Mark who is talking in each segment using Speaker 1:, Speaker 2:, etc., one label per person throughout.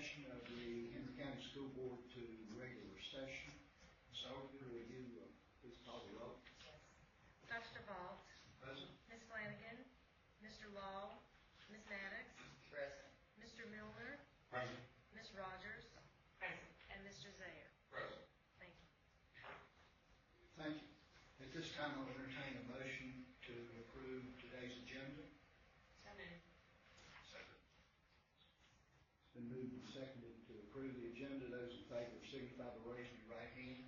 Speaker 1: session of the Henry County School Board to regular session. Ms. Overby, will you please call the roll?
Speaker 2: Yes. Dr. DeVault.
Speaker 1: Present.
Speaker 2: Ms. Flanagan. Mr. Law. Ms. Maddox.
Speaker 3: Present.
Speaker 2: Mr. Milner.
Speaker 1: Present.
Speaker 2: Ms. Rogers.
Speaker 3: Present.
Speaker 2: And Mr. Zayer.
Speaker 1: Present.
Speaker 2: Thank you.
Speaker 1: Thank you. At this time, I'll entertain a motion to approve today's agenda.
Speaker 3: So moved.
Speaker 1: Second. It's been moved and seconded to approve the agenda. Those in favor signify by raising your right hand.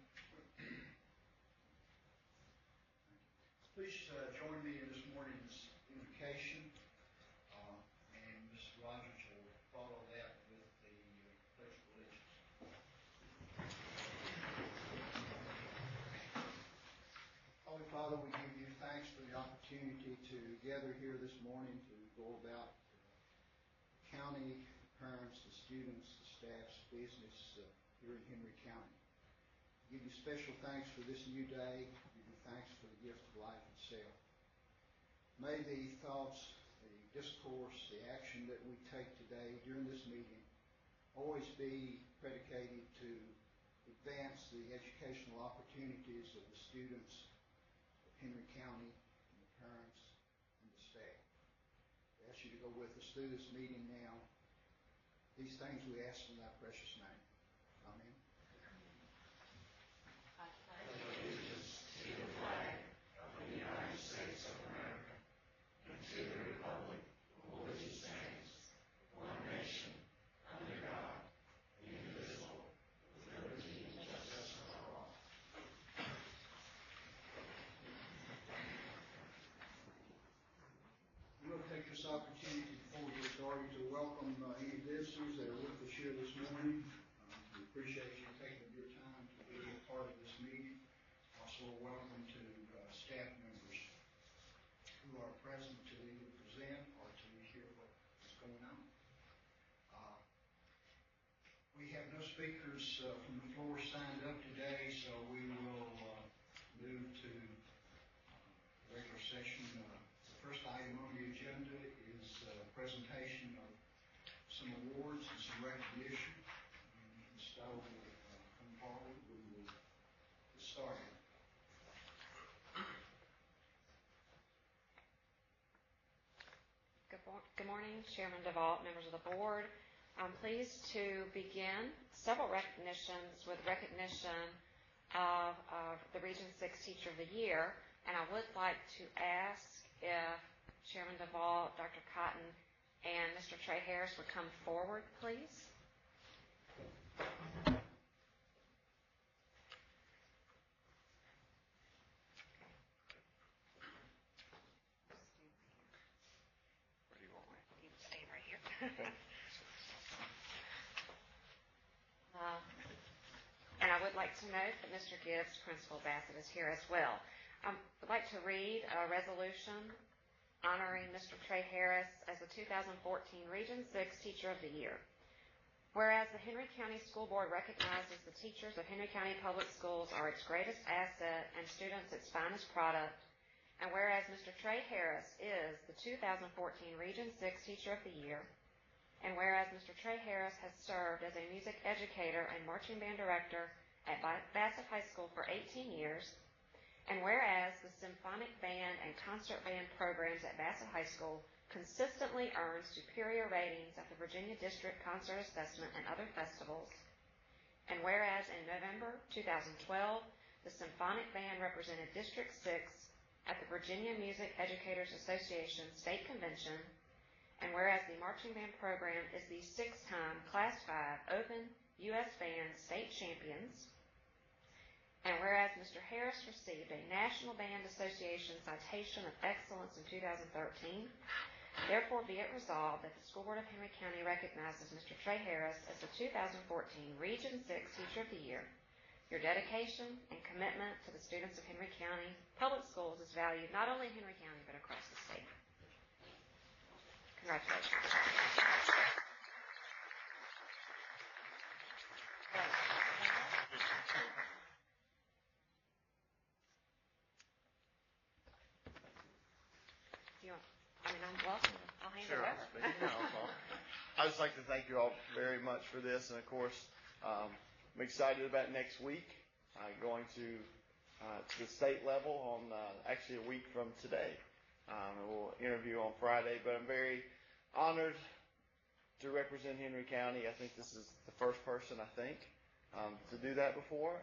Speaker 1: Please join me in this morning's invocation, and Ms. Rogers will follow that with the Pledge of Allegiance. Holy Father, we give you thanks for the opportunity to gather here this morning to go about the county, the parents, the students, the staff's business here in Henry County. We give you special thanks for this new day. We give you thanks for the gift of life itself. May the thoughts, the discourse, the action that we take today during this meeting always be predicated to advance the educational opportunities of the students of Henry County and the parents and the staff. We ask you to go with us through this meeting now. These things we ask in thy precious name. Amen.
Speaker 3: I pledge allegiance to the flag of the United States of America and to the republic for which it stands, one nation, under God, indivisible, with liberty and justice for all.
Speaker 1: We'll take this opportunity before we get started to welcome any visitors that are with us here this morning. We appreciate you taking your time to be a part of this meeting. Also, welcome to staff members who are present to either present or to hear what is going on. We have no speakers from the floor signed up today, so we will move to regular session. The first item on the agenda is a presentation of some awards and some recognition. Ms. Stowe will come forward. We will get started.
Speaker 4: Good morning, Chairman DeVault, members of the board. I'm pleased to begin several recognitions with recognition of the Region 6 Teacher of the Year, and I would like to ask if Chairman DeVault, Dr. Cotton, and Mr. Trey Harris would come forward, please.
Speaker 5: Where do you want me?
Speaker 4: You can stand right here. And I would like to note that Mr. Gibbs, Principal Bassett, is here as well. I would like to read a resolution honoring Mr. Trey Harris as the 2014 Region 6 Teacher of the Year. Whereas the Henry County School Board recognizes the teachers of Henry County Public Schools are its greatest asset and students its finest product, and whereas Mr. Trey Harris is the 2014 Region 6 Teacher of the Year, and whereas Mr. Trey Harris has served as a music educator and marching band director at Bassett High School for 18 years, and whereas the symphonic band and concert band programs at Bassett High School consistently earn superior ratings at the Virginia District Concert Assessment and other festivals, and whereas in November 2012, the symphonic band represented District 6 at the Virginia Music Educators Association State Convention, and whereas the marching band program is the 6-time Class 5 Open U.S. Band State Champions, and whereas Mr. Harris received a National Band Association Citation of Excellence in 2013, therefore be it resolved that the School Board of Henry County recognizes Mr. Trey Harris as the 2014 Region 6 Teacher of the Year. Your dedication and commitment to the students of Henry County Public Schools is valued not only in Henry County but across the state. Congratulations. I'm welcome. I'll hand it over.
Speaker 6: I'd just like to thank you all very much for this, and of course, I'm excited about next week, going to the state level on actually a week from today. We'll interview on Friday, but I'm very honored to represent Henry County. I think this is the first person, to do that before.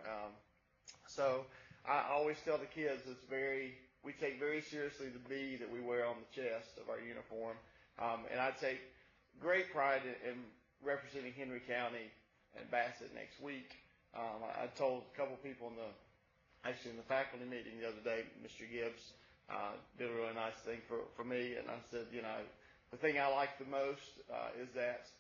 Speaker 6: So I always tell the kids we take very seriously the B that we wear on the chest of our uniform. And I take great pride in representing Henry County and Bassett next week. I told a couple people in the faculty meeting the other day, Mr. Gibbs did a really nice thing for me, and I said, the thing I like the most is that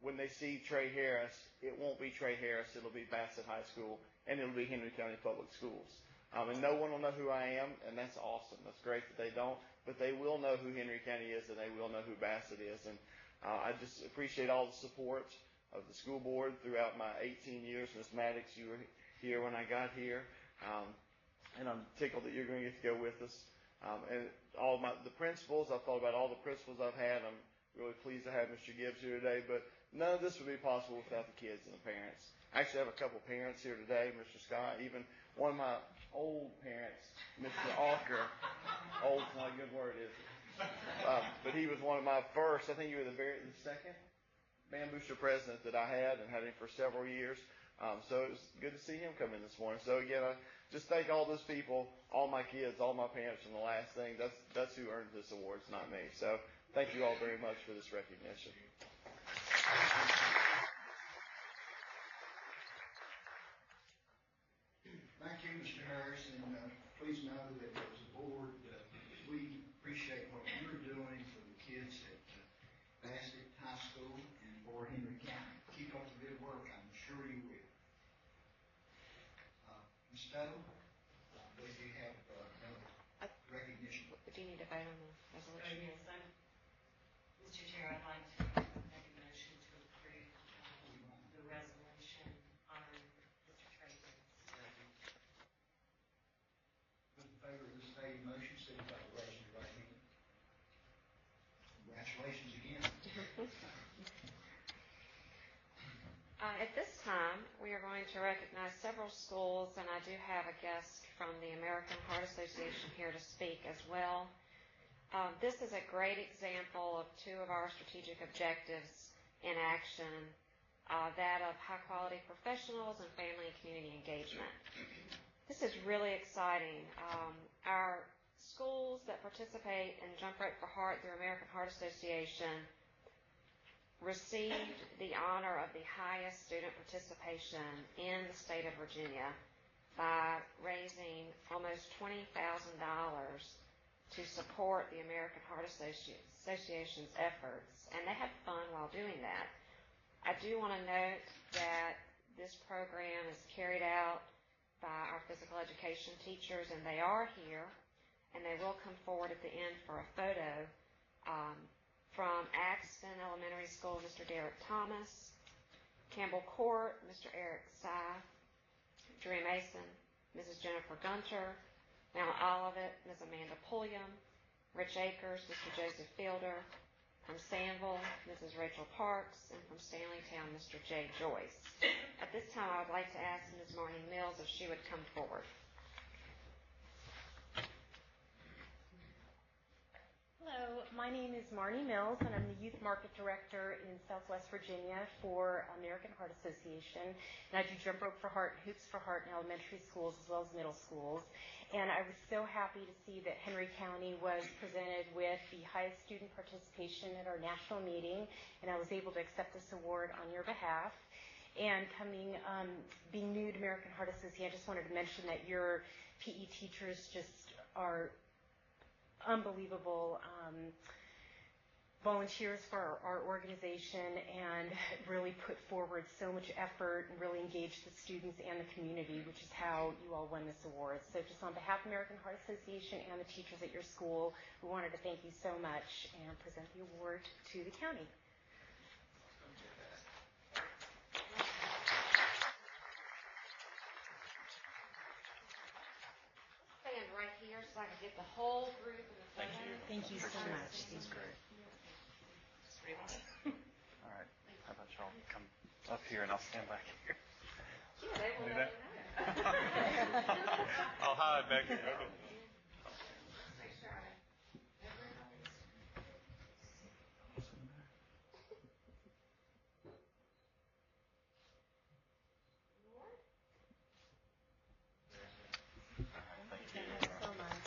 Speaker 6: when they see Trey Harris, it won't be Trey Harris, it'll be Bassett High School, and it'll be Henry County Public Schools. And no one will know who I am, and that's awesome. That's great that they don't, but they will know who Henry County is, and they will know who Bassett is. And I just appreciate all the support of the school board throughout my 18 years. Ms. Maddox, you were here when I got here, and I'm tickled that you're going to get to go with us. And the principals, I've thought about all the principals I've had. I'm really pleased to have Mr. Gibbs here today, but none of this would be possible without the kids and the parents. I actually have a couple parents here today, Mr. Scott, even one of my old parents, Mr. Alker. Old's not a good word, is it? But he was one of my first, I think you were the second Bambooster president that I had, and had him for several years. So it was good to see him come in this morning. So again, I just thank all those people, all my kids, all my parents. And the last thing, that's who earned this award. It's not me. So thank you all very much for this recognition.
Speaker 1: Thank you, Mr. Harris, and please know that as a board, we appreciate what you're doing for the kids at Bassett High School and for Henry County. Keep up the good work. I'm sure you will. Ms. Stowe, I believe you have another recognition.
Speaker 4: Do you need to vote on the resolution?
Speaker 2: Yes, Mr. Chair, I'd like to make a motion to approve the resolution honoring Mr. Trey Harris.
Speaker 1: Those in favor of this stated motion, signify by raising your right hand. Congratulations again.
Speaker 4: At this time, we are going to recognize several schools, and I do have a guest from the American Heart Association here to speak as well. This is a great example of two of our strategic objectives in action, that of high-quality professionals and family and community engagement. This is really exciting. Our schools that participate in Jump Rope for Heart through American Heart Association received the honor of the highest student participation in the state of Virginia by raising almost $20,000 to support the American Heart Association's efforts, and they had fun while doing that. I do want to note that this program is carried out by our physical education teachers, and they are here, and they will come forward at the end for a photo. From Axton Elementary School, Mr. Derek Thomas, Campbell Court, Mr. Eric Sy, Drew Mason, Mrs. Jennifer Gunter, Mount Olivet, Ms. Amanda Pulliam, Rich Acres, Mr. Joseph Fielder, from Sandville, Mrs. Rachel Parks, and from Stanleytown, Mr. Jay Joyce. At this time, I would like to ask Ms. Marnie Mills if she would come forward.
Speaker 7: Hello, my name is Marnie Mills, and I'm the Youth Market Director in Southwest Virginia for American Heart Association. And I do Jump Rope for Heart and Hoops for Heart in elementary schools as well as middle schools. And I was so happy to see that Henry County was presented with the highest student participation at our national meeting, and I was able to accept this award on your behalf. And being new to American Heart Association, I just wanted to mention that your PE teachers just are unbelievable volunteers for our organization, and really put forward so much effort and really engaged the students and the community, which is how you all won this award. So just on behalf of American Heart Association and the teachers at your school, we wanted to thank you so much and present the award to the county.
Speaker 4: Stand right here so I can get the whole group in the photo.
Speaker 7: Thank you so much.
Speaker 6: That's great.
Speaker 4: Just rewind.
Speaker 6: All right.
Speaker 5: I'll come up here and I'll stand back here.
Speaker 4: Yeah, they will
Speaker 5: Do
Speaker 4: never
Speaker 5: that?
Speaker 4: know.
Speaker 5: I'll hide back here. Okay.
Speaker 4: Make sure everybody's.
Speaker 5: Thank you.
Speaker 7: Thank you so much.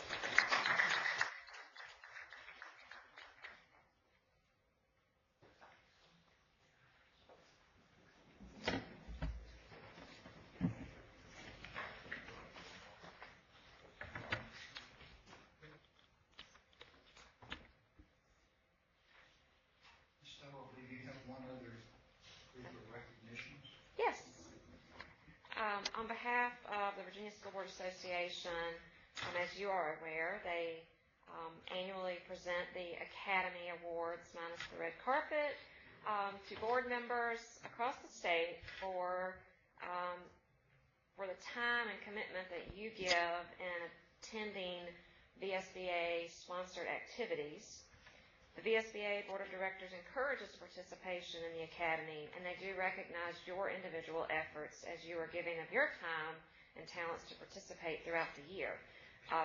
Speaker 1: So I believe you have one other group of recognitions.
Speaker 4: Yes. On behalf of the Virginia School Board Association, as you are aware, they annually present the Academy Awards minus the red carpet to board members across the state for the time and commitment that you give in attending VSBA-sponsored activities. The VSBA Board of Directors encourages participation in the Academy, and they do recognize your individual efforts as you are giving of your time and talents to participate throughout the year.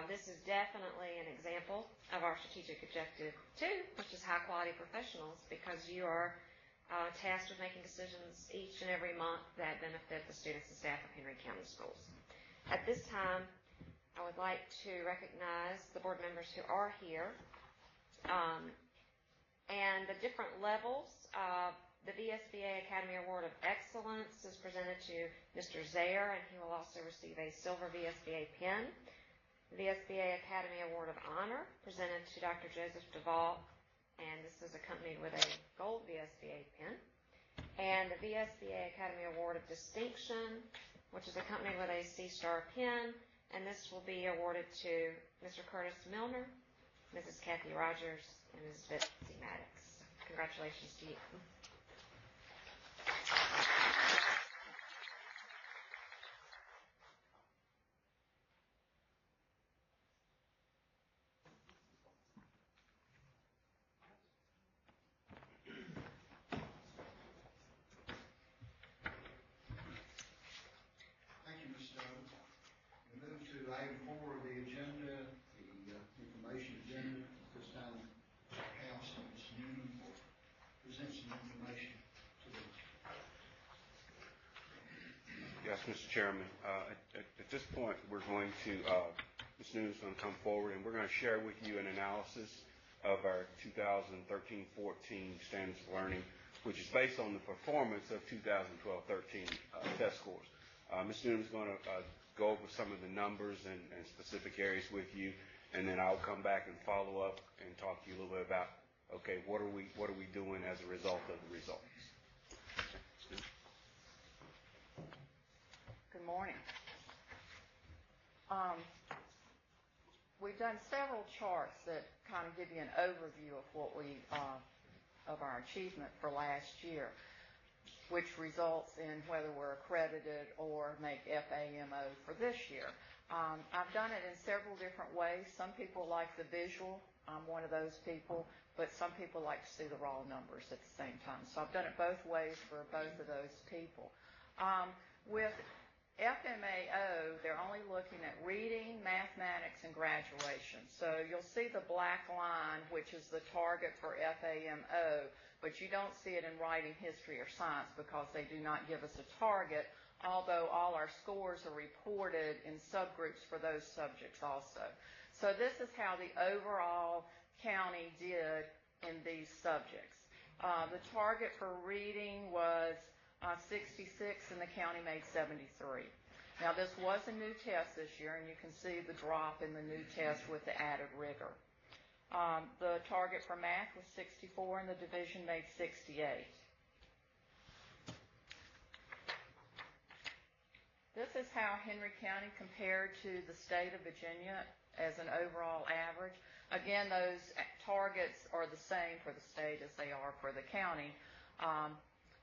Speaker 4: This is definitely an example of our strategic objective, too, which is high-quality professionals, because you are tasked with making decisions each and every month that benefit the students and staff of Henry County Schools. At this time, I would like to recognize the board members who are here. And the different levels, the VSBA Academy Award of Excellence is presented to Mr. Zaire, and he will also receive a silver VSBA pin. The VSBA Academy Award of Honor presented to Dr. Joseph Duvall, and this is accompanied with a gold VSBA pin. And the VSBA Academy Award of Distinction, which is accompanied with a C-Star pin, and this will be awarded to Mr. Curtis Milner, Mrs. Kathy Rogers, and Ms. Betsy Maddox. Congratulations to you.
Speaker 1: Thank you, Ms. Stowe. We move to item 4 of the agenda, the information agenda. This time, House and Ms. Newman will present some information to the
Speaker 8: Yes, Mr. Chairman. At this point, we're going to, Ms. Newman's going to come forward, and we're going to share with you an analysis of our 2013-14 standards of learning, which is based on the performance of 2012-13 test scores. Ms. Newman's going to go over some of the numbers and specific areas with you, and then I'll come back and follow up and talk to you a little bit about, okay, what are we doing as a result of the results?
Speaker 9: Good morning. We've done several charts that kind of give you an overview of what of our achievement for last year, which results in whether we're accredited or make FAMO for this year. I've done it in several different ways. Some people like the visual. I'm one of those people, but some people like to see the raw numbers at the same time. So I've done it both ways for both of those people. With FMAO, they're only looking at reading, mathematics, and graduation. So you'll see the black line, which is the target for FAMO, but you don't see it in writing, history, or science because they do not give us a target, although all our scores are reported in subgroups for those subjects also. So this is how the overall county did in these subjects. The target for reading was 66, and the county made 73. Now, this was a new test this year, and you can see the drop in the new test with the added rigor. The target for math was 64, and the division made 68. This is how Henry County compared to the state of Virginia as an overall average. Again, those targets are the same for the state as they are for the county.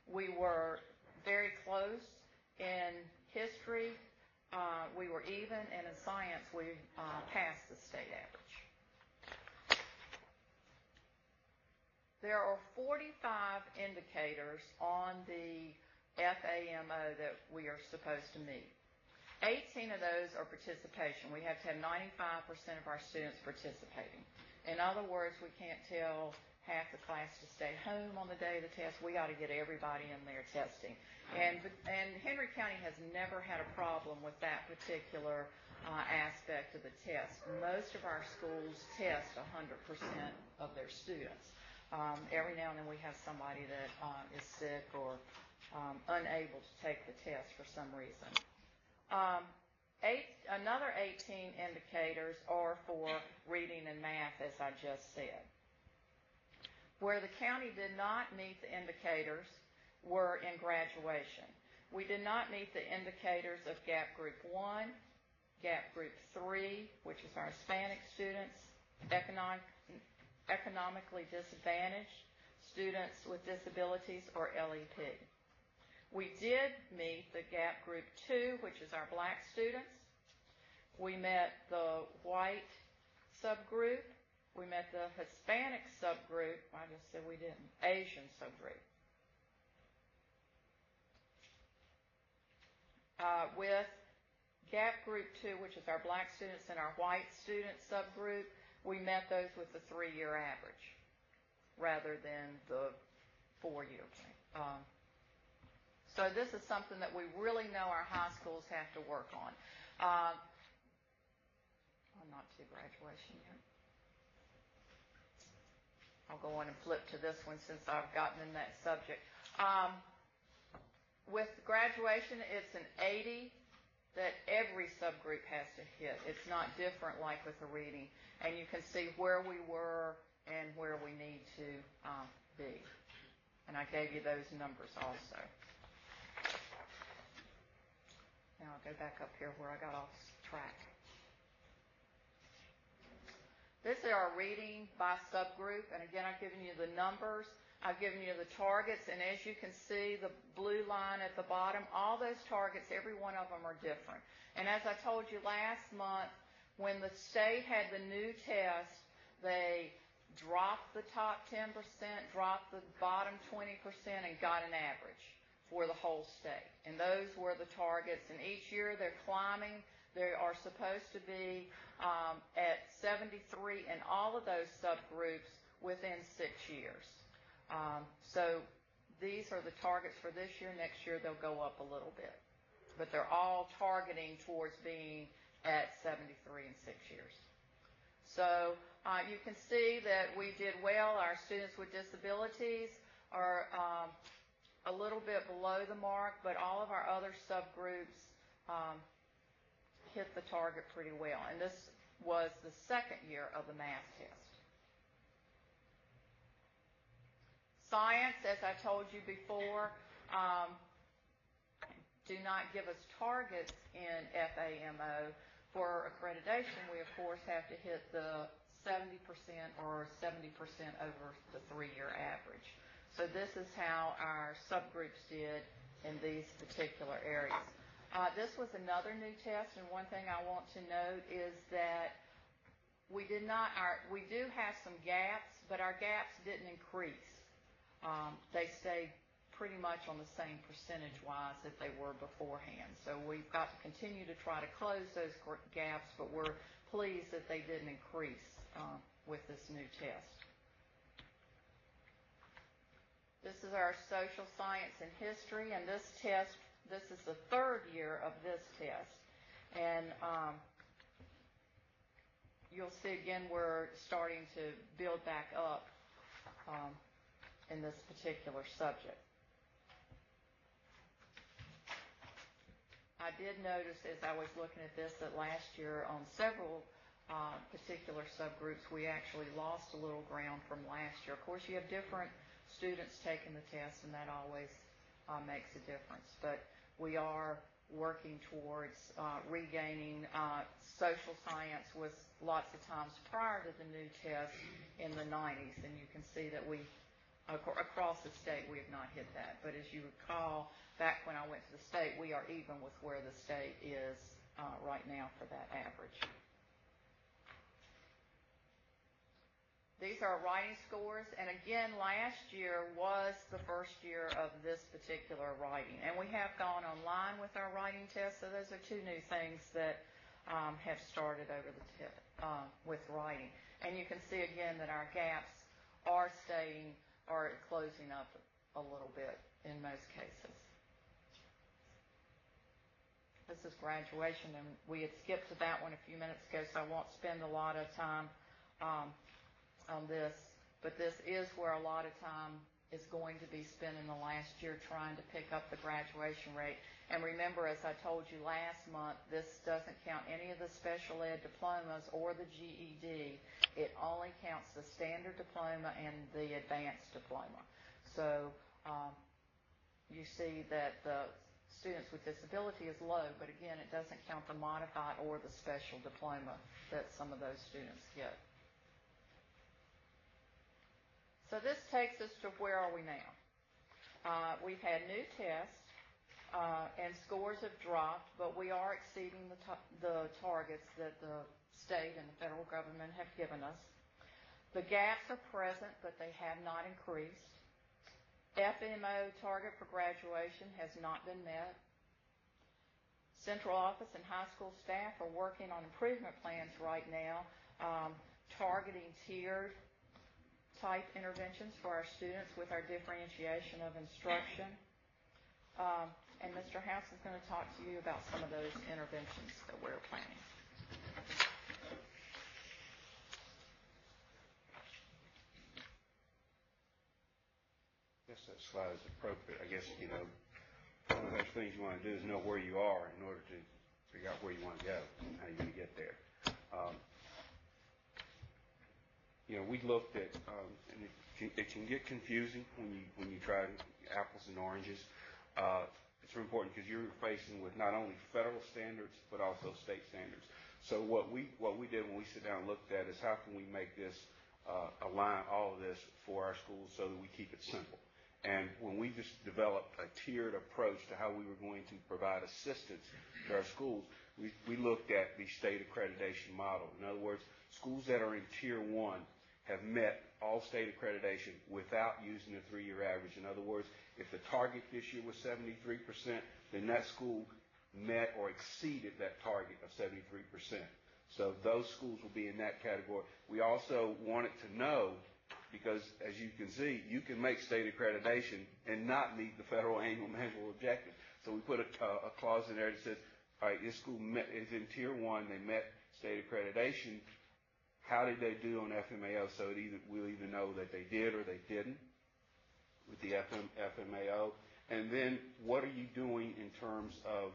Speaker 9: We were very close in history. We were even, and in science, we passed the state average. there are 45 indicators on the FAMO that we are supposed to meet. 18 of those are participation. We have to have 95% of our students participating. In other words, we can't tell half the class to stay home on the day of the test. We got to get everybody in there testing. And Henry County has never had a problem with that particular aspect of the test. Most of our schools test 100% of their students. Every now and then we have somebody that is sick or unable to take the test for some reason. Another 18 indicators are for reading and math, as I just said. Where the county did not meet the indicators were in graduation. We did not meet the indicators of Gap Group 1, Gap Group 3, which is our Hispanic students, economically disadvantaged, students with disabilities, or LEP. We did meet the Gap Group 2, which is our black students. We met the white subgroup. We met the Hispanic subgroup. I just said we didn't. Asian subgroup. With Gap Group 2, which is our black students, and our white student subgroup, we met those with the 3-year average rather than the 4-year. So this is something that we really know our high schools have to work on. I'm not to graduation yet. I'll go on and flip to this one since I've gotten in that subject. With graduation, it's an 80 that every subgroup has to hit. It's not different like with the reading. And you can see where we were and where we need to be. And I gave you those numbers also. Now I'll go back up here where I got off track. This is our reading by subgroup. And again, I've given you the numbers. I've given you the targets. And as you can see, the blue line at the bottom, all those targets, every one of them are different. And as I told you last month, when the state had the new test, they dropped the top 10%, dropped the bottom 20%, and got an average for the whole state. And those were the targets. And each year they're climbing. They are supposed to be at 73 in all of those subgroups within 6 years. So these are the targets for this year. Next year they'll go up a little bit. But they're all targeting towards being at 73 in 6 years. So you can see that we did well. Our students with disabilities are a little bit below the mark, but all of our other subgroups hit the target pretty well. And this was the second year of the math test. Science, as I told you before, do not give us targets in FAMO. For accreditation, we, of course, have to hit the 70% or 70% over the 3-year average. So this is how our subgroups did in these particular areas. This was another new test, and one thing I want to note is that we do have some gaps, but our gaps didn't increase. They stayed pretty much on the same percentage-wise that they were beforehand. So we've got to continue to try to close those gaps, but we're pleased that they didn't increase with this new test. This is our social science and history, and this is the 3rd year of this test. And you'll see again we're starting to build back up in this particular subject. I did notice as I was looking at this that last year on several particular subgroups we actually lost a little ground from last year. Of course, you have different students taking the test, and that always makes a difference. But we are working towards regaining social science was lots of times prior to the new test in the 90s, and you can see that we across the state we have not hit that. But as you recall, back when I went to the state, we are even with where the state is right now for that average. These are writing scores, and again, last year was the first year of this particular writing. And we have gone online with our writing tests, so those are two new things that have started over with writing. And you can see again that our gaps are closing up a little bit in most cases. This is graduation, and we had skipped to that one a few minutes ago, so I won't spend a lot of time on this, but this is where a lot of time is going to be spent in the last year trying to pick up the graduation rate. And remember, as I told you last month, this doesn't count any of the special ed diplomas or the GED. It only counts the standard diploma and the advanced diploma. So you see that the students with disability is low, but again, it doesn't count the modified or the special diploma that some of those students get. So this takes us to where are we now? We've had new tests, and scores have dropped, but we are exceeding the targets that the state and the federal government have given us. The gaps are present, but they have not increased. FMO target for graduation has not been met. Central office and high school staff are working on improvement plans right now, targeting tiered type interventions for our students with our differentiation of instruction. And Mr. House is going to talk to you about some of those interventions that we're planning.
Speaker 8: I guess that slide is appropriate. I guess, one of those things you want to do is know where you are in order to figure out where you want to go and how you're going to get there. We looked at, and it can get confusing when you try apples and oranges. It's very important because you're facing with not only federal standards but also state standards. So what we did when we sit down and looked at is how can we make this align all of this for our schools so that we keep it simple. And when we just developed a tiered approach to how we were going to provide assistance to our schools, we looked at the state accreditation model. In other words, schools that are in Tier 1 have met all state accreditation without using the 3-year average. In other words, if the target this year was 73%, then that school met or exceeded that target of 73%. So those schools will be in that category. We also wanted to know, because as you can see, you can make state accreditation and not meet the federal annual measurable objective. So we put a clause in there that says, all right, this school is in Tier 1, they met state accreditation. How did they do on FMAO? So we'll either know that they did or they didn't with the FMAO. And then what are you doing in terms of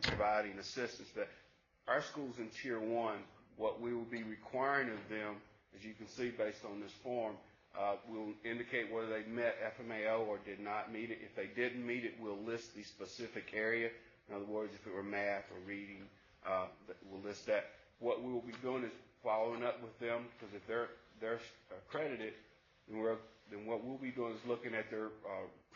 Speaker 8: providing assistance? That our schools in Tier 1, what we will be requiring of them, as you can see based on this form, will indicate whether they met FMAO or did not meet it. If they didn't meet it, we'll list the specific area. In other words, if it were math or reading, we'll list that. What we will be doing is following up with them, because if they're accredited, then what we'll be doing is looking at their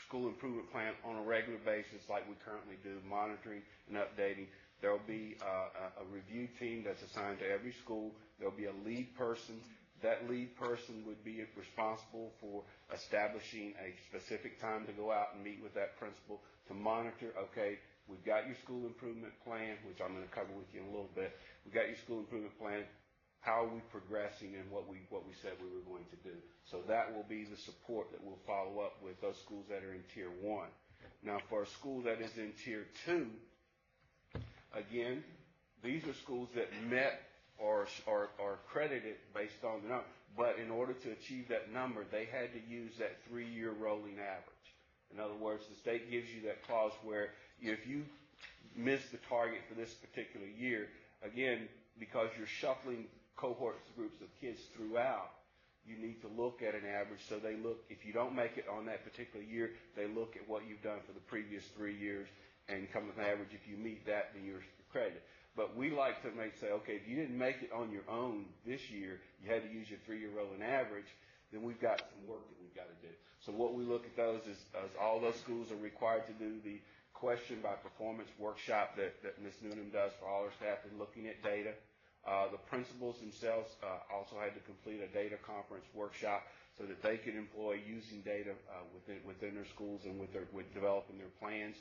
Speaker 8: school improvement plan on a regular basis like we currently do, monitoring and updating. There will be a review team that's assigned to every school. There will be a lead person. That lead person would be responsible for establishing a specific time to go out and meet with that principal to monitor, okay, we've got your school improvement plan, which I'm going to cover with you in a little bit. We've got your school improvement plan. How are we progressing in what we said we were going to do? So that will be the support that we'll follow up with those schools that are in Tier 1. Now, for a school that is in Tier 2, again, these are schools that met or are accredited based on the number. But in order to achieve that number, they had to use that 3-year rolling average. In other words, the state gives you that clause where if you miss the target for this particular year, again, because you're shuffling cohorts, groups of kids throughout, you need to look at an average. So they look, if you don't make it on that particular year, they look at what you've done for the previous 3 years and come with an average. If you meet that, then you're accredited. But we like to say, okay, if you didn't make it on your own this year, you had to use your 3-year rolling average, then we've got some work that we've got to do. So what we look at those is all those schools are required to do the question by performance workshop that Ms. Noonan does for all her staff in looking at data. The principals themselves also had to complete a data conference workshop so that they could employ using data within their schools and with developing their plans.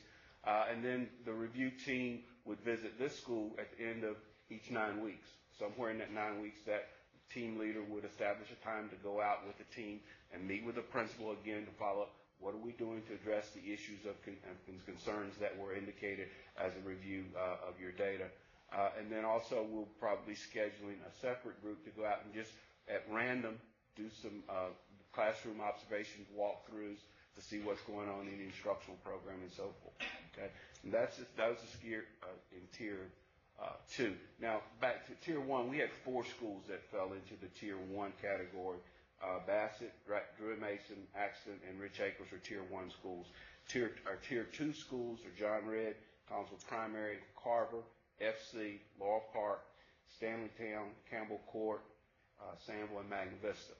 Speaker 8: And then the review team would visit this school at the end of each 9 weeks. Somewhere in that 9 weeks, that team leader would establish a time to go out with the team and meet with the principal again to follow up. What are we doing to address the issues of concerns that were indicated as a review of your data? And then also we'll probably scheduling a separate group to go out and just at random do some classroom observations, walkthroughs to see what's going on in the instructional program and so forth. Okay, and that was the skier in Tier 2. Now back to Tier 1, we had 4 schools that fell into the Tier 1 category. Bassett, Druid Mason, Axton, and Rich Acres are Tier 1 schools. Our Tier 2 schools are John Redd, Collinsville Primary, Carver, FC, Laurel Park, Stanleytown, Campbell Court, Sanville, and Magna Vista.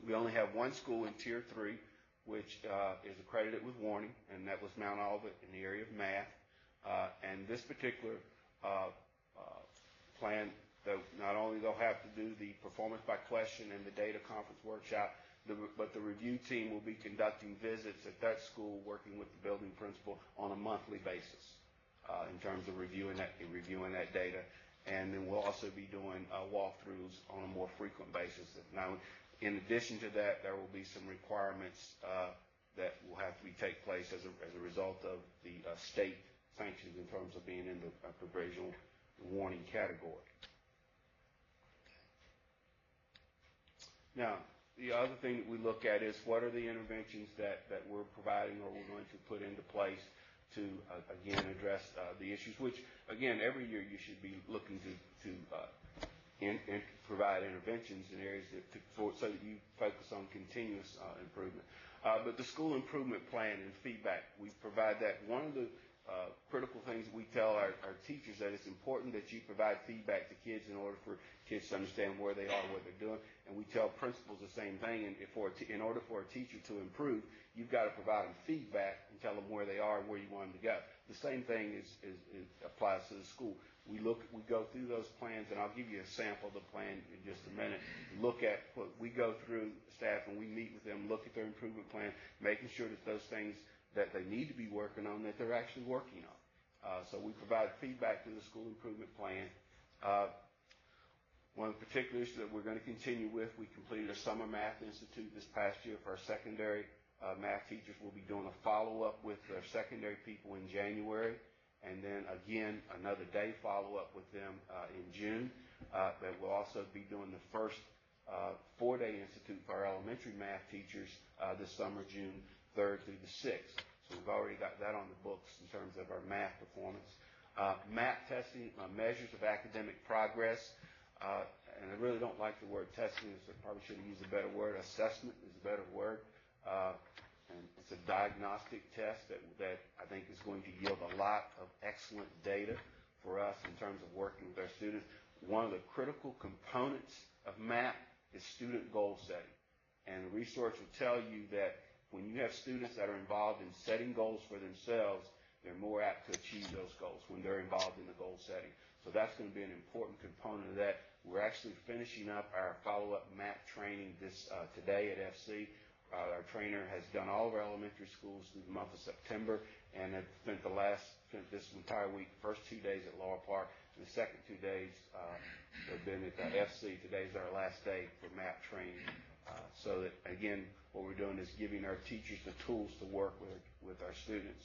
Speaker 8: We only have one school in Tier 3, which is accredited with warning, and that was Mount Olivet in the area of math. And this particular plan, not only they'll have to do the performance by question and the data conference workshop, but the review team will be conducting visits at that school, working with the building principal on a monthly basis in terms of reviewing that data. And then we'll also be doing walkthroughs on a more frequent basis. Now, in addition to that, there will be some requirements that will have to take place as a result of the state sanctions in terms of being in the provisional warning category. Now, the other thing that we look at is what are the interventions that we're providing or we're going to put into place to, again, address the issues, which, again, every year you should be looking to provide interventions in areas so that you focus on continuous improvement. But the school improvement plan and feedback, we provide that. One of the critical things that we tell our teachers that it's important that you provide feedback to kids in order for kids to understand where they are, what they're doing. And we tell principals the same thing. And in order for a teacher to improve, you've got to provide them feedback and tell them where they are and where you want them to go. The same thing applies to the school. We go through those plans, and I'll give you a sample of the plan in just a minute. We go through staff and we meet with them, look at their improvement plan, making sure that those things that they need to be working on, that they're actually working on. So we provide feedback to the school improvement plan. One of the particular issues that we're going to continue with, we completed a summer math institute this past year for our secondary math teachers. We'll be doing a follow-up with our secondary people in January, and then again another day follow-up with them in June. That we'll also be doing the first 4-day institute for our elementary math teachers this summer, June 3rd through the 6th. So we've already got that on the books in terms of our math performance. MAP testing, measures of academic progress. And I really don't like the word testing. I probably should have used a better word. Assessment is a better word. And it's a diagnostic test that I think is going to yield a lot of excellent data for us in terms of working with our students. One of the critical components of MAP is student goal setting. And the research will tell you that when you have students that are involved in setting goals for themselves, they're more apt to achieve those goals when they're involved in the goal setting. So that's going to be an important component of that. We're actually finishing up our follow-up MAP training today at FC. Our trainer has done all of our elementary schools through the month of September and have spent this entire week, first 2 days at Laurel Park, and the second 2 days have been at FC. Today's our last day for MAP training. So that, again, what we're doing is giving our teachers the tools to work with our students.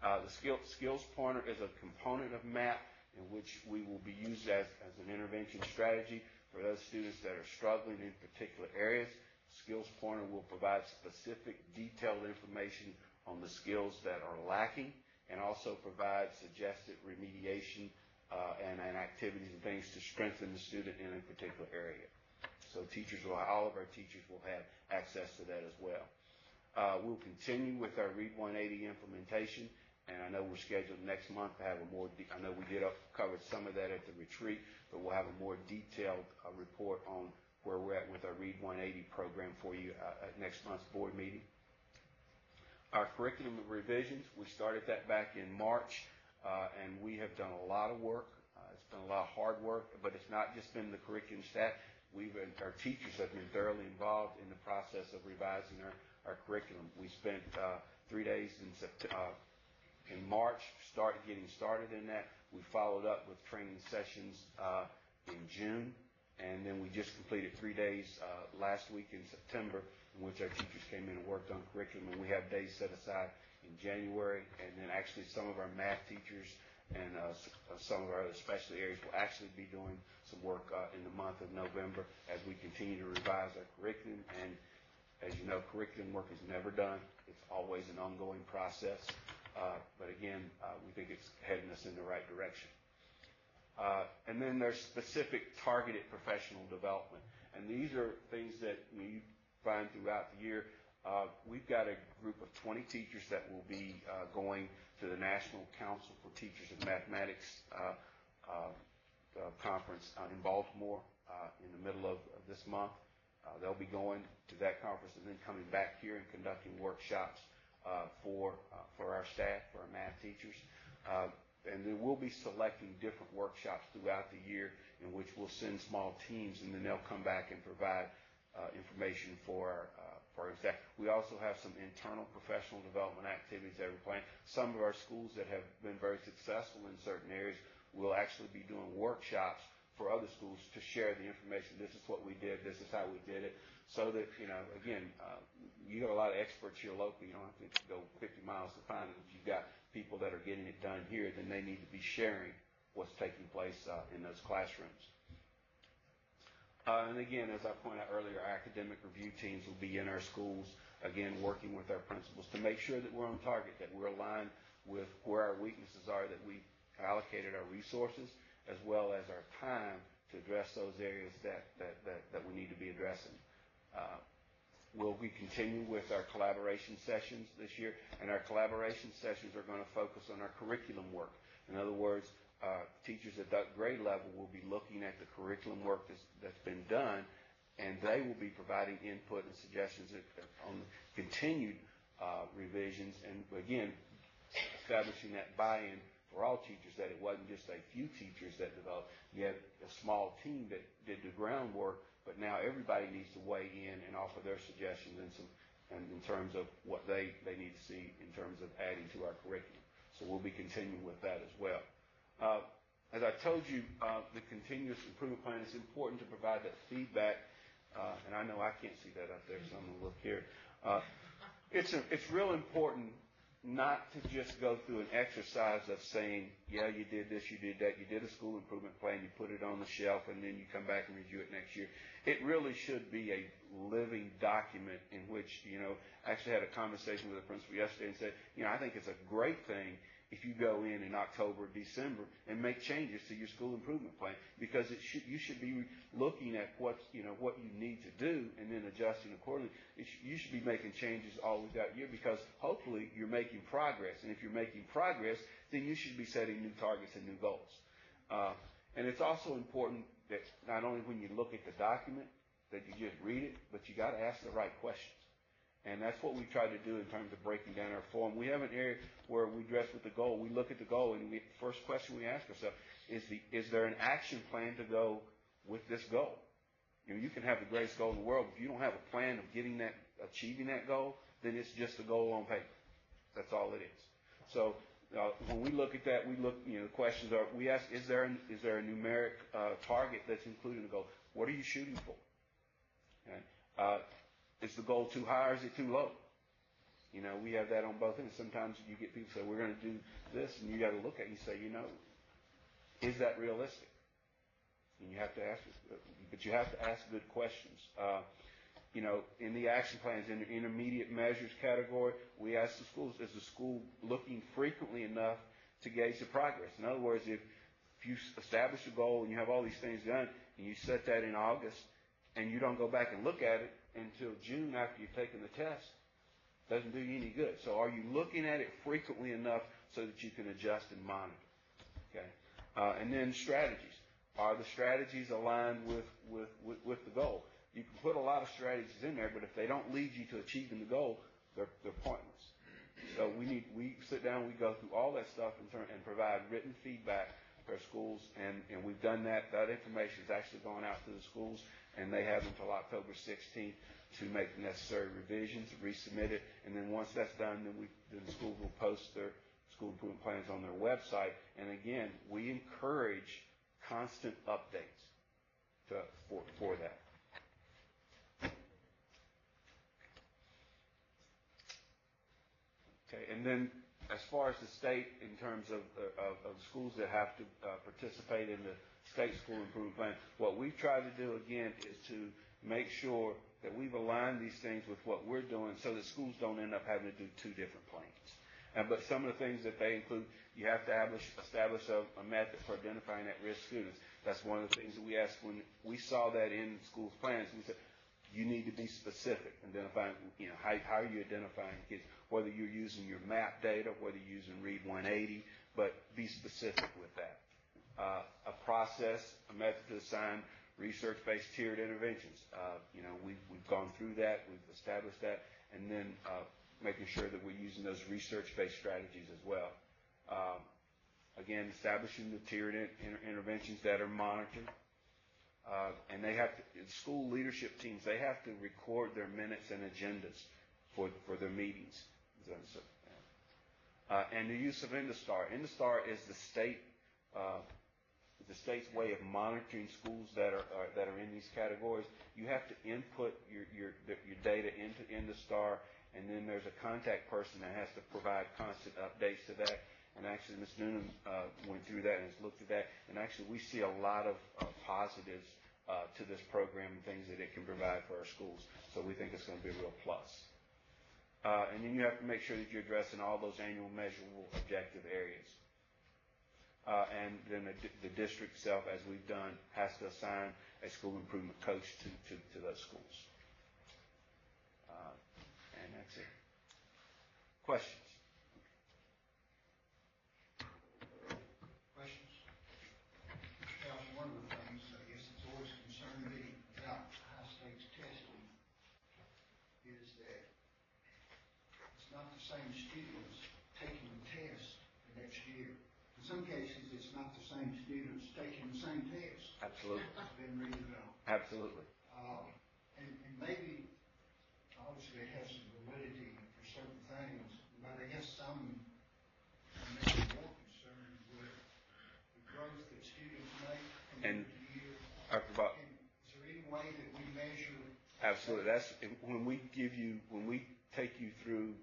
Speaker 8: The skills pointer is a component of MAP in which we will be used as an intervention strategy for those students that are struggling in particular areas. Skills pointer will provide specific, detailed information on the skills that are lacking and also provide suggested remediation and activities and things to strengthen the student in a particular area. So all of our teachers will have access to that as well. We'll continue with our Read 180 implementation, and I know we're scheduled next month to have I know we covered some of that at the retreat, but we'll have a more detailed report on where we're at with our Read 180 program for you at next month's board meeting. Our curriculum revisions, we started that back in March, and we have done a lot of work. It's been a lot of hard work, but it's not just been the curriculum staff. Our teachers have been thoroughly involved in the process of revising our curriculum. We spent 3 days in March getting started in that. We followed up with training sessions in June, and then we just completed 3 days last week in September, in which our teachers came in and worked on curriculum. And we have days set aside in January, and then actually some of our math teachers and some of our other specialty areas will actually be doing some work in the month of November as we continue to revise our curriculum. And as you know, curriculum work is never done. It's always an ongoing process. But again, we think it's heading us in the right direction. And then there's specific targeted professional development. And these are things that you find throughout the year. We've got a group of 20 teachers that will be going to the National Council for Teachers of Mathematics conference in Baltimore in the middle of this month. They'll be going to that conference and then coming back here and conducting workshops for our staff, for our math teachers. And then we'll be selecting different workshops throughout the year in which we'll send small teams, and then they'll come back and provide information for our staff. We also have some internal professional development activities that we're planning. Some of our schools that have been very successful in certain areas will actually be doing workshops for other schools to share the information. This is what we did. This is how we did it. So that, again, you have a lot of experts here locally. You don't have to go 50 miles to find them. If you've got people that are getting it done here, then they need to be sharing what's taking place in those classrooms. And again, as I pointed out earlier, our academic review teams will be in our schools, again, working with our principals to make sure that we're on target, that we're aligned with where our weaknesses are, that we allocated our resources as well as our time to address those areas that we need to be addressing. We'll be continuing with our collaboration sessions this year, and our collaboration sessions are going to focus on our curriculum work. In other words, teachers at that grade level will be looking at the curriculum work that's been done, and they will be providing input and suggestions on continued revisions, and again, establishing that buy-in for all teachers, that it wasn't just a few teachers that developed. You had a small team that did the groundwork, but now everybody needs to weigh in and offer their suggestions and in terms of what they need to see in terms of adding to our curriculum. So we'll be continuing with that as well. As I told you, the continuous improvement plan is important to provide that feedback, and I know I can't see that up there, so I'm going to look here. It's real important not to just go through an exercise of saying, yeah, you did this, you did that, you did a school improvement plan, you put it on the shelf, and then you come back and review it next year. It really should be a living document in which, I actually had a conversation with a principal yesterday and said, I think it's a great thing if you go in October, December, and make changes to your school improvement plan, because you should be looking at what you need to do and then adjusting accordingly. You should be making changes all throughout the year, because hopefully you're making progress. And if you're making progress, then you should be setting new targets and new goals. And it's also important that not only when you look at the document that you just read it, but you got to ask the right questions. And that's what we try to do in terms of breaking down our form. We have an area where we address with the goal. We look at the goal, and the first question we ask ourselves is there an action plan to go with this goal? You can have the greatest goal in the world, but if you don't have a plan of achieving that goal, then it's just a goal on paper. That's all it is. So when we look at that, the questions are, we ask, is there a numeric target that's included in the goal? What are you shooting for? Okay. Is the goal too high or is it too low? We have that on both ends. Sometimes you get people say, we're going to do this, and you got to look at it and you say, is that realistic? And you have to ask, but you have to ask good questions. In the action plans, in the intermediate measures category, we ask the schools, is the school looking frequently enough to gauge the progress? In other words, if you establish a goal and you have all these things done, and you set that in August, and you don't go back and look at it until June after you've taken the test, doesn't do you any good. So are you looking at it frequently enough so that you can adjust and monitor? Okay. And then strategies. Are the strategies aligned with the goal? You can put a lot of strategies in there, but if they don't lead you to achieving the goal, they're pointless. So we sit down, we go through all that stuff and provide written feedback, their schools, and we've done that. That information is actually going out to the schools, and they have until October 16th to make the necessary revisions, resubmit it, and then once that's done, then the school will post their school improvement plans on their website. And again, we encourage constant updates for that. Okay, and then as far as the state, in terms of schools that have to participate in the state school improvement plan, what we've tried to do again is to make sure that we've aligned these things with what we're doing, so that schools don't end up having to do two different plans. But some of the things that they include, you have to establish a method for identifying at-risk students. That's one of the things that we asked when we saw that in schools' plans. We said, you need to be specific, identifying, how are you identifying kids? Whether you're using your MAP data, whether you're using Read 180, but be specific with that. A process, a method to assign research-based tiered interventions. We've gone through that, we've established that, and then making sure that we're using those research-based strategies as well. Again, establishing the tiered interventions that are monitored. And they have to, school leadership teams, they have to record their minutes and agendas for their meetings. And the use of IndoStar. IndoStar is the state's way of monitoring schools that are in these categories. You have to input your data into IndoStar, and then there's a contact person that has to provide constant updates to that. And actually, Ms. Noonan went through that and has looked at that. And actually, we see a lot of positives to this program and things that it can provide for our schools. So we think it's going to be a real plus. And then you have to make sure that you're addressing all those annual measurable objective areas. And then the district itself, as we've done, has to assign a school improvement coach to those schools. And that's it. Questions?
Speaker 1: Questions? Josh, one of the things, I guess, that's always concerned me about high stakes testing is that it's not the same students taking the test the next year. In some cases, it's not the same students taking the same test.
Speaker 8: Absolutely.
Speaker 1: I've been reading about.
Speaker 8: Absolutely.
Speaker 1: And maybe, obviously, it has some validity for certain things, but I guess some may be more concerned with the growth that students make from year to year. Is there any way that we measure?
Speaker 8: Absolutely. That's when we take you through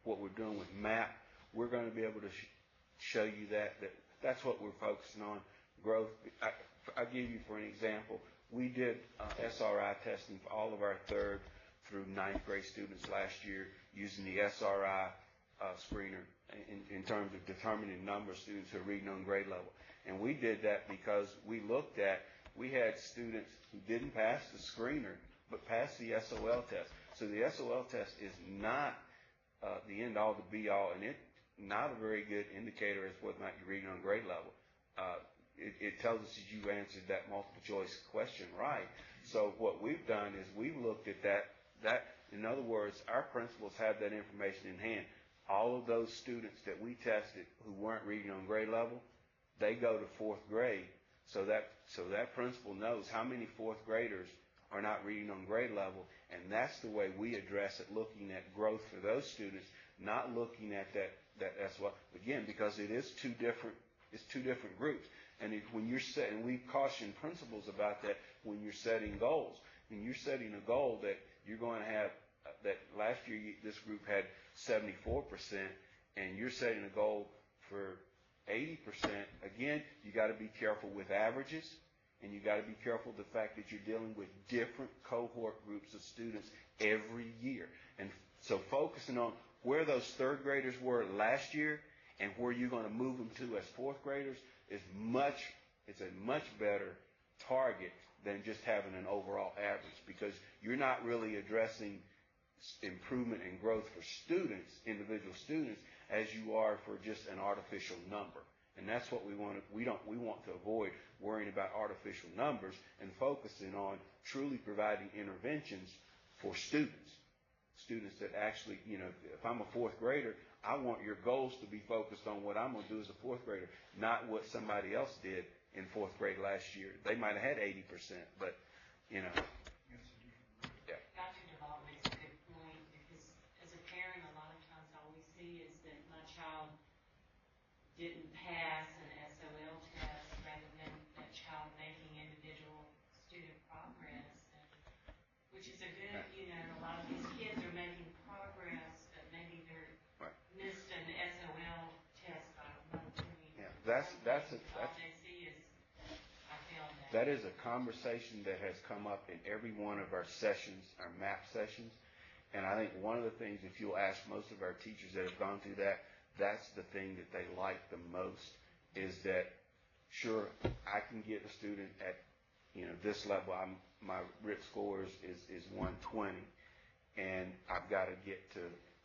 Speaker 8: what we're doing with MAP, we're going to be able to show you that's what we're focusing on, growth. I'll give you, for an example, we did SRI testing for all of our 3rd through 9th grade students last year using the SRI screener in terms of determining the number of students who are reading on grade level. And we did that because we had students who didn't pass the screener but passed the SOL test. So the SOL test is not the end-all, the be-all, and it's not a very good indicator as to whether or not you're reading on grade level. It tells us that you answered that multiple choice question right. So what we've done is we've looked at that. In other words, our principals have that information in hand. All of those students that we tested who weren't reading on grade level, they go to 4th grade. So that principal knows how many 4th graders are not reading on grade level, and that's the way we address it, looking at growth for those students, not looking at that SOL. Again, because it's two different groups. And when you're setting, we caution principals about that when you're setting goals. When you're setting a goal that you're going to have, that last year this group had 74%, and you're setting a goal for 80%, again, you got to be careful with averages, and you got to be careful of the fact that you're dealing with different cohort groups of students every year. And so focusing on where those 3rd graders were last year and where you're going to move them to as 4th graders it's a much better target than just having an overall average, because you're not really addressing improvement and growth for students, individual students, as you are for just an artificial number. And that's what we want to avoid, worrying about artificial numbers and focusing on truly providing interventions for students. students that actually, you know, if I'm a fourth grader, I want your goals to be focused on what I'm going to do as a fourth grader, not what somebody else did in fourth grade last year. They might have had 80%, but, you know. Yeah.
Speaker 2: Dr. Duvall makes a good point, because as a parent, a lot of times all we see is that my child didn't pass an SOL test rather than that child making individual student progress, and, which is a good, you know, a lot of these kids are making progress, but maybe they're missed an SOL test by 1 point.
Speaker 8: Yeah,
Speaker 2: all they see is, I failed that.
Speaker 8: that is a conversation that has come up in every one of our sessions, our MAP sessions. And I think one of the things, if you'll ask most of our teachers that have gone through that, that's the thing that they like the most, is that, sure, I can get a student at, you know, this level. My RIT score is 120, and I've got to get to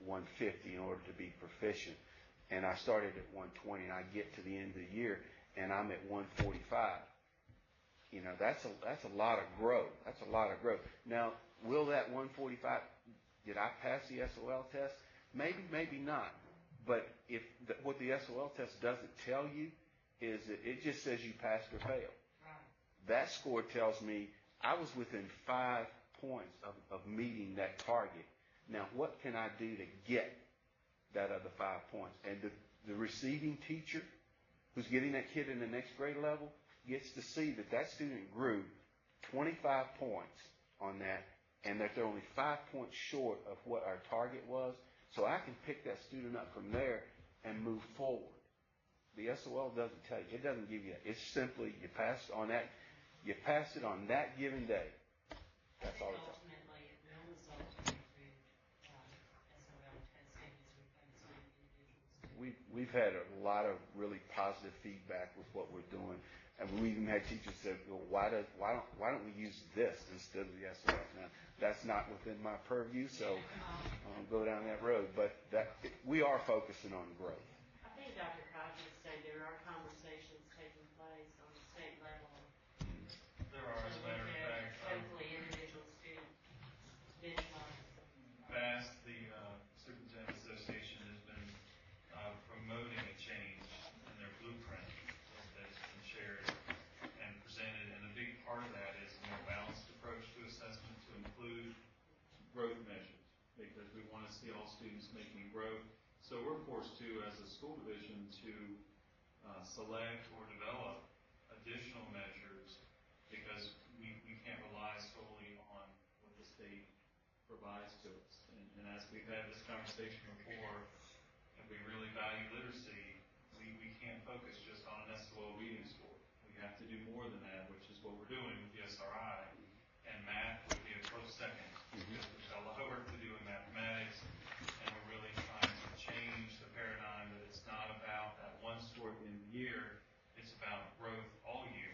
Speaker 8: 150 in order to be proficient. And I started at 120, and I get to the end of the year, and I'm at 145. You know, that's a lot of growth. That's a lot of growth. Now, will that 145, did I pass the SOL test? Maybe, maybe not. But if what the SOL test doesn't tell you is that it just says you passed or failed.
Speaker 2: Right.
Speaker 8: That score tells me I was within 5 points of meeting that target. Now, what can I do to get that other 5 points? And the receiving teacher who's getting that kid in the next grade level gets to see that that student grew 25 points on that, and that they're only 5 points short of what our target was. So I can pick that student up from there and move forward. The SOL doesn't tell you. It doesn't give you that. It's simply you passed on that. You passed it on that given day. That's all it tells you.
Speaker 2: Ultimately, it will result in improved SOL testing as we focus on individuals.
Speaker 8: We've had a lot of really positive feedback with what we're doing, and we even had teachers say, well, why don't we use this instead of the SOL? Now, that's not within my purview, so go down that road. But we are focusing on growth.
Speaker 2: I think Dr. Cobb would say there are conversations taking place on the state level.
Speaker 10: There are, as a matter of fact.
Speaker 2: Hopefully, individual student benchmarks.
Speaker 10: Past the Superintendent Association has been promoting a change in their blueprint that's been shared and presented, and a big part of that is a more balanced approach to assessment to include growth measures, because we want to see all students making growth. So we're forced to, as a school division, to select or develop additional measures, because we can't rely solely on what the state provides to us. And as we've had this conversation before, if we really value literacy, we can't focus just on an SOL reading score. We have to do more than that, which is what we're doing with the SRI. And math would be a close second, because we've got a lot of work to do in mathematics, and we're really trying to change the paradigm that it's not about that one score in the year, it's about growth all year.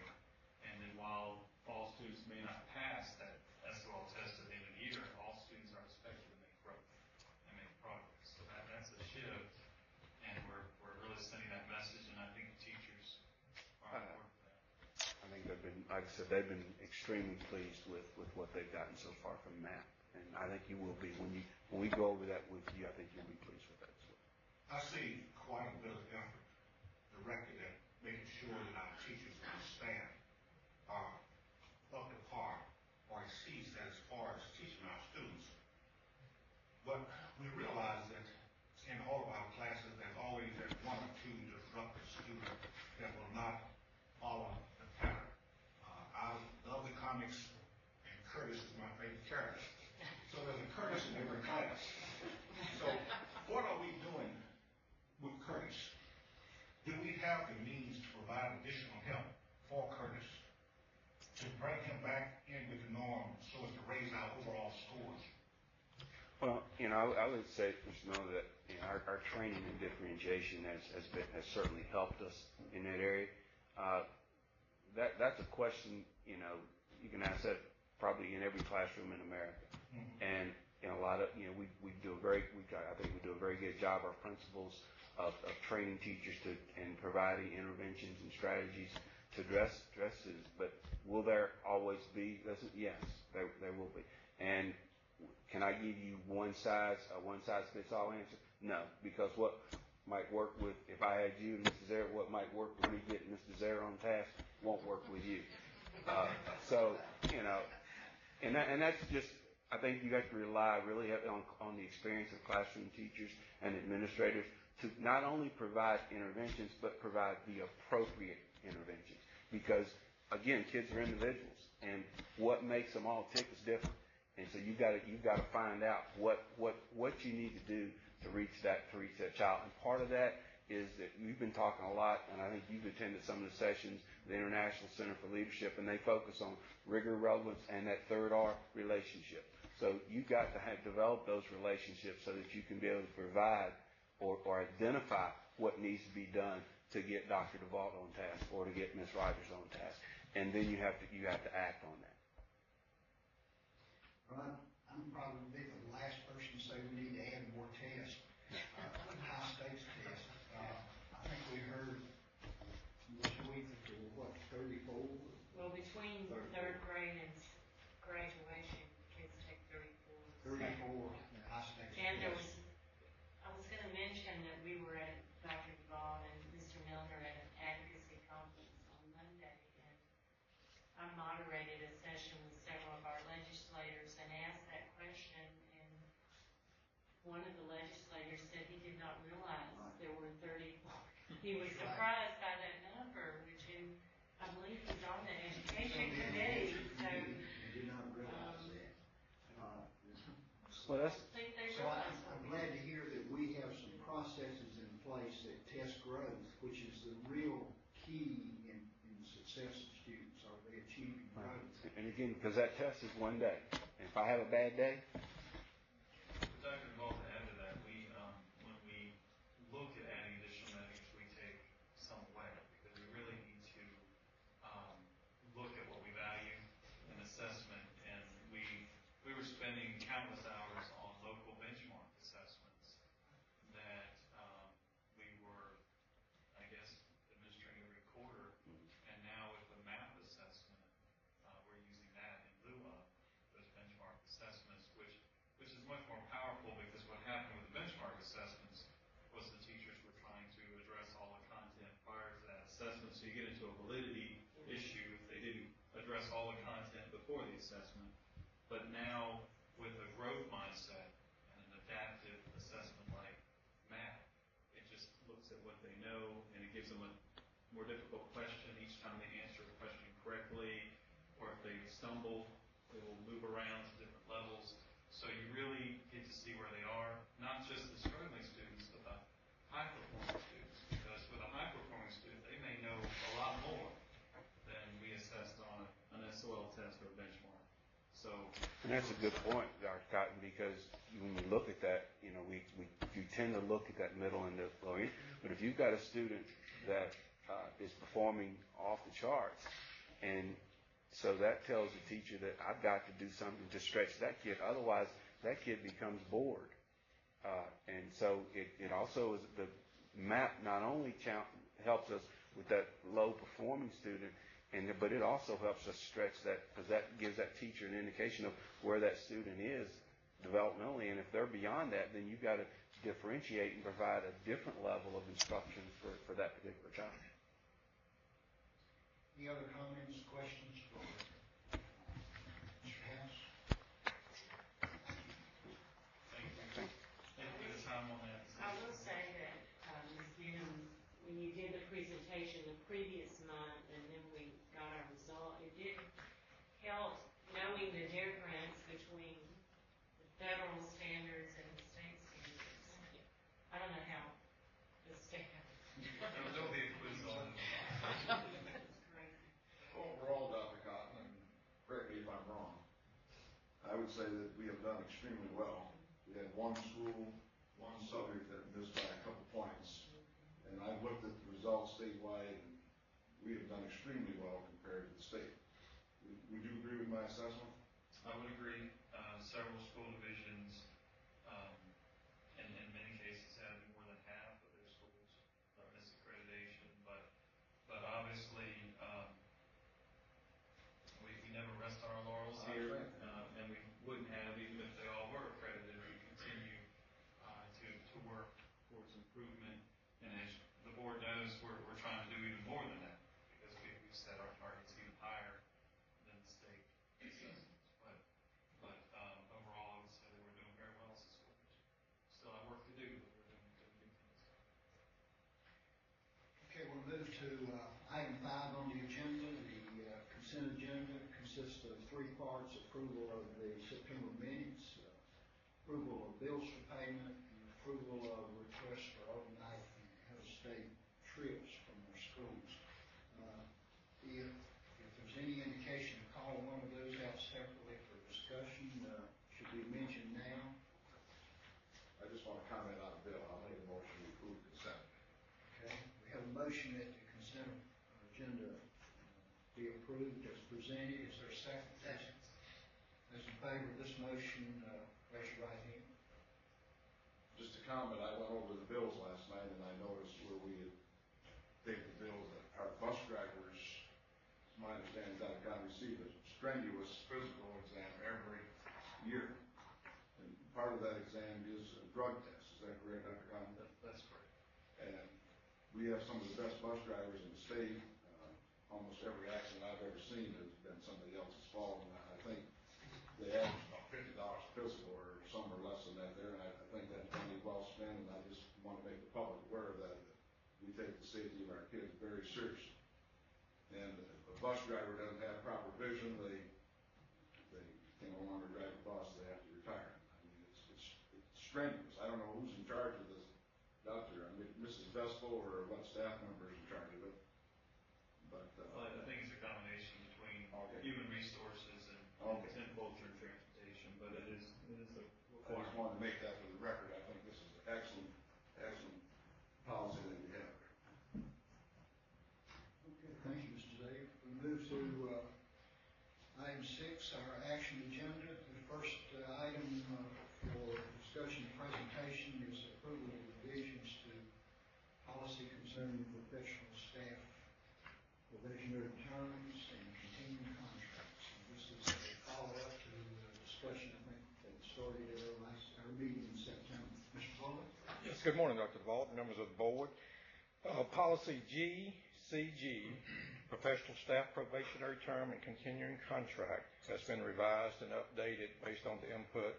Speaker 10: And then while all students may not pass that SOL test at the end of the year, all students are expected to make growth and make progress. So that's a shift, and we're really sending that message, and I think teachers are on board with that.
Speaker 8: I think they've been, like I said, they've been extremely pleased with what they've gotten so far from MAP. And I think you will be. When we go over that with you, I think you'll be pleased with that as well.
Speaker 11: I see quite a bit of effort directed at making sure that our teachers and staff are up to par or exceeds that as far as teaching our students. But we realize that in all of our classes, there's always that one or two disruptive students that will not follow the pattern. I love the comics, and Curtis is my favorite character. So there's a Curtis in every class. So what are we doing with Curtis? Do we have the means to provide additional help for Curtis to bring him back in with the norm so as to raise our overall scores?
Speaker 8: Well, you know, I would say, Mr. Miller, that our training and differentiation has certainly helped us in that area. That's a question, you know, you can ask that probably in every classroom in America. And in a lot of, you know, I think we do a very good job, our principals, of training teachers and providing interventions and strategies to address this. But will there always be? Yes, there will be. And can I give you a one size fits all answer? No, because what might work with, if I had you and Mr. Zare, what might work with me getting Mr. Zare on task won't work with you. So, you know, and that's just, I think you have to rely really heavily on the experience of classroom teachers and administrators to not only provide interventions, but provide the appropriate interventions. Because, again, kids are individuals, and what makes them all tick is different. And so you've got to find out what you need to do to reach that child. And part of that is that we've been talking a lot, and I think you've attended some of the sessions, the International Center for Leadership, and they focus on rigor, relevance, and that third R, relationship. So you've got to develop those relationships so that you can be able to provide or identify what needs to be done to get Dr. DeVault on task or to get Ms. Rogers on task. And then you have to act on that.
Speaker 1: Well, I'm probably the last person to say we need to add more tests, high stakes tests. I think we heard this week that there were, 34?
Speaker 2: Well, between
Speaker 1: 34.
Speaker 2: third grade and graduation, kids take 34.
Speaker 1: 34 high stakes
Speaker 2: And there
Speaker 1: tests.
Speaker 2: I was going to mention that we were at Dr. DeVault and Mr. Milner at an advocacy conference on Monday, and I moderated a session with several of our legislators and asked that question, and one of the legislators said he did not realize there were 34. He was surprised by that number, which I believe he's on the education committee, so.
Speaker 1: I did not realize that.
Speaker 8: Well, that's,
Speaker 2: I think they
Speaker 1: So
Speaker 2: realize
Speaker 1: I'm glad to hear that we have some processes in place that test growth, which is the real key in success of students. Are they achieving growth?
Speaker 8: and again, because that test is one day. And if I have a bad day,
Speaker 10: Dr. DeVault, to add to that, when we look at adding additional measures, we take some away because we really need to look at what we value in assessment. And we were spending countless hours on local benchmark assessments that we were, I guess, administering every quarter. And now with the MAP assessment, we're using that in lieu of those benchmark assessments, which is much more powerful because what happened with the benchmark assessments was the teachers were trying to address all the content prior to that assessment. So you get into a validity issue if they didn't address all the content before the assessment. But now with a growth mindset and an adaptive assessment like MAP, it just looks at what they know and it gives them a more difficult question each time they answer a question correctly, or if they stumble, they will move around to different levels. So you really get to see where they are, not just the struggling students, but the high-performing students. Because with a high-performing student, they may know a lot more than we assessed on an SOL test or benchmark. So,
Speaker 8: and that's a good point, Dr. Cotton, because when we look at that, you tend to look at that middle and the low end. But if you've got a student that is performing off the charts, and so that tells the teacher that I've got to do something to stretch that kid. Otherwise, that kid becomes bored. And so it also is the MAP not only helps us with that low performing student, but it also helps us stretch that, because that gives that teacher an indication of where that student is developmentally. And if they're beyond that, then you've got to differentiate and provide a different level of instruction for that particular child.
Speaker 1: Any other comments, questions for Mr. House?
Speaker 10: thank you. Thank you for the time on that.
Speaker 2: I will say that, Ms. Newman, when you did the presentation the previous month and then we got our result, it did help knowing the difference between the federal standards and the state standards. I don't know how the state.
Speaker 10: There'll be a quiz on it.
Speaker 2: It's crazy.
Speaker 12: Overall, Dr. Cotton, and correct me if I'm wrong, I would say that we have done extremely well. We had one school, one subject that missed by a couple points, and I've looked at the results statewide, and we have done extremely well compared to the state. Would you agree with my assessment?
Speaker 10: I would agree. Several school divisions, in many cases, have more than half of their schools miss accreditation. But obviously, we never rest on our laurels here, and we wouldn't have even if they
Speaker 1: to item 5 on the agenda. The consent agenda consists of 3 parts: approval of the September minutes, approval of bills for payment, and approval of requests for overnight and out-of-state trips from our schools. If there's any indication to call one of those out separately for discussion, should be mentioned now.
Speaker 12: I just want to comment on a bill. I'll make a motion to approve consent.
Speaker 1: Okay, we have a motion that the consent agenda be approved as presented. Is there a second?
Speaker 2: Second.
Speaker 1: Those in favor of this motion, raise your right hand.
Speaker 12: Just a comment, I went over the bills last night and I noticed where we had taken the bills that our bus drivers, it's my understanding, that got received a strenuous physical exam every year. And part of that exam is a drug test. Is that correct, Dr. Conlon?
Speaker 10: That's correct.
Speaker 12: And we have some of the best bus drivers in the state. Almost every accident I've ever seen has been somebody else's fault. And I think they average about $50 physical or somewhere less than that there. And I think that's money well spent. And I just want to make the public aware of that. We take the safety of our kids very seriously. And if a bus driver doesn't have proper vision, they can no longer drive a bus. They have to retire. I mean, it's strenuous. I don't know who's in charge of this doctor. I mean, Mrs. Vespo or what staff member is in charge of it. But
Speaker 10: I think it's a combination between human resources and culture and transportation, but it is a
Speaker 12: I just
Speaker 10: requirement.
Speaker 12: wanted to make that for the record. I think this is an excellent policy that we have.
Speaker 1: Okay, thank you, Mr. Dave. We move to item 6, our action agenda. The first item for discussion and presentation is approval of revisions to policy concerning professional staff, probationary terms, and continuing contracts. And this is a follow-up to the discussion, I think, that started at our meeting in September. Mr. Bowler?
Speaker 13: Yes, good morning, Dr. DeVault, members of the board. Policy GCG, professional staff probationary term and continuing contract, has been revised and updated based on the input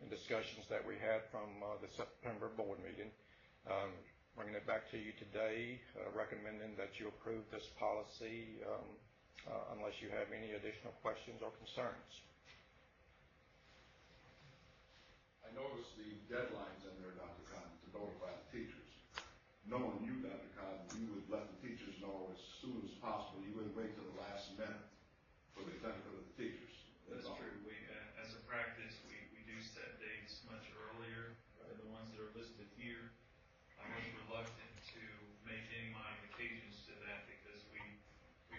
Speaker 13: and discussions that we had from the September board meeting. Bringing it back to you today, recommending that you approve this policy unless you have any additional questions or concerns.
Speaker 12: I noticed the deadlines in there, Dr. Cotton, to notify the teachers. Knowing you, Dr. Cotton, you would let the teachers know as soon as possible. You wouldn't wait till the last minute for the benefit of the teachers.
Speaker 10: That's true. We, as a practice, we do set dates much earlier than the ones that are listed here. I was reluctant to make any modifications to that because we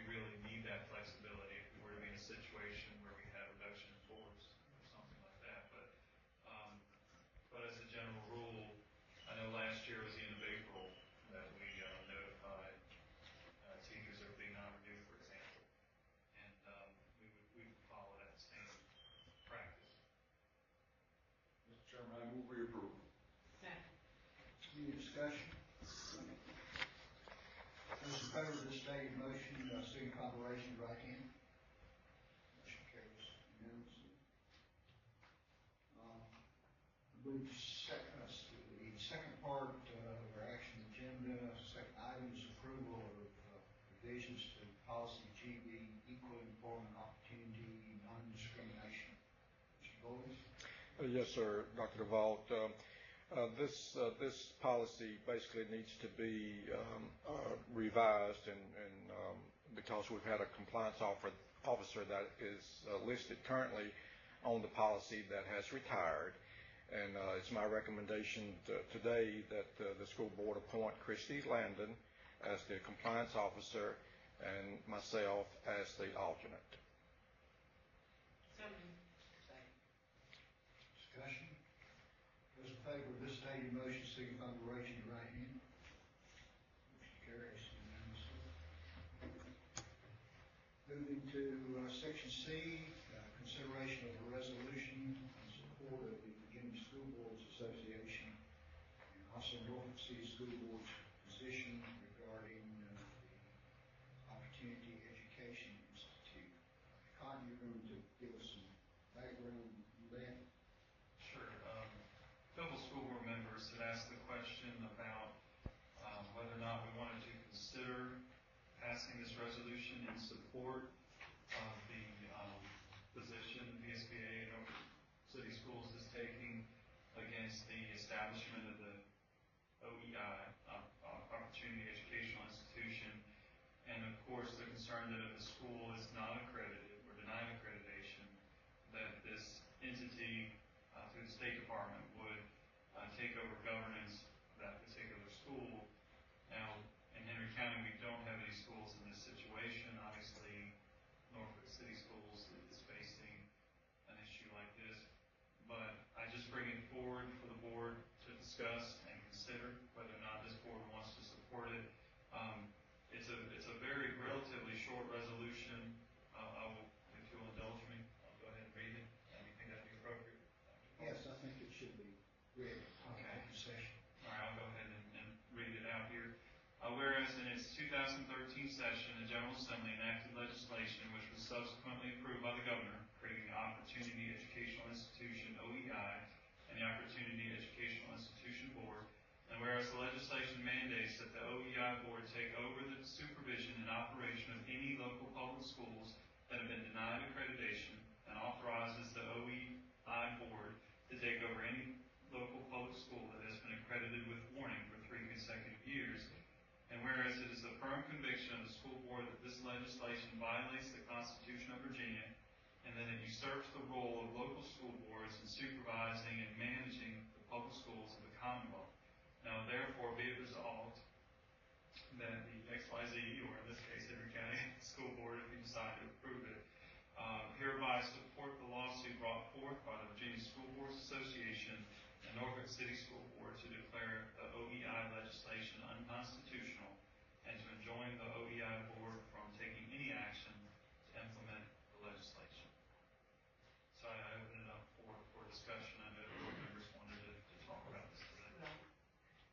Speaker 10: really need that flexibility if we were to be in a situation where we had reduction in force or something like that. But as a general rule, I know last year was the end of April that we notified teachers that were being non-renewed, for example, and we would follow that same practice.
Speaker 12: Mr. Chairman, I move we approve.
Speaker 2: Second.
Speaker 1: Any discussion? Those in favor of this stated motion, signify by raising your right hand. Motion carries unanimously. I believe the second part of our action agenda, second item is approval of revisions to policy GB, equal employment opportunity, non-discrimination. Mr. Bowles?
Speaker 13: Yes, sir, Dr. DeVault. This policy basically needs to be revised, and because we've had a compliance officer that is listed currently on the policy that has retired, and it's my recommendation today that the school board appoint Christy Landon as the compliance officer and myself as the alternate.
Speaker 2: So moved. Second.
Speaker 1: Discussion? Those in favor of this stated motion, signify by raising your right hand. Motion carries unanimously. Moving to section C, consideration of a resolution in support of the Virginia School Boards Association and also Norfolk City School Board's position regarding the Opportunity Education Institute. Cotton, you're going to give us some background on that.
Speaker 10: Sure. A couple school board members had asked the question about whether or not we wanted to consider passing this resolution in support of the position the SBA and Norfolk City Schools is taking against the establishment of the OEI, Opportunity Educational Institution. And of course, the concern that if the school is not accredited or denied accreditation, that this entity through the State Department would take over governance of that particular school. Now, in Henry County, we don't have any schools in this situation. Obviously, Norfolk City Schools is facing an issue like this. But I just bring it forward for the board to discuss and consider whether or not this board wants to support it. It's a very relatively short resolution. I will, if you'll indulge me, I'll go ahead and read it. Do you think that'd be appropriate?
Speaker 1: Yes, I think it should be read.
Speaker 10: Okay. Session. All right, I'll go ahead and read it out here. Whereas in its 2013 session, the General Assembly enacted legislation which was subsequently approved by the governor, creating the Opportunity Educational Institution, OEI, and the Opportunity Educational Institution Board. And whereas the legislation mandates that the OEI Board take over the supervision and operation of any local public schools that have been denied accreditation, and authorizes the OEI Board to take over any local public school that has been accredited with warning for 3 consecutive years. And whereas it is the firm conviction of the school board that this legislation violates the Constitution of Virginia, and that it usurps the role of local school boards in supervising and managing the public schools of the Commonwealth. Now, therefore, be it resolved that the XYZ, or in this case, Henry County School Board, if you decide to approve it, hereby support the lawsuit brought forth by the Virginia School Boards Association and Norfolk City School Board to declare the OEI legislation unconstitutional and to enjoin the OEI Board from taking any action to implement the legislation. So I open it up for discussion. I know board members wanted to talk about this today.
Speaker 2: Well,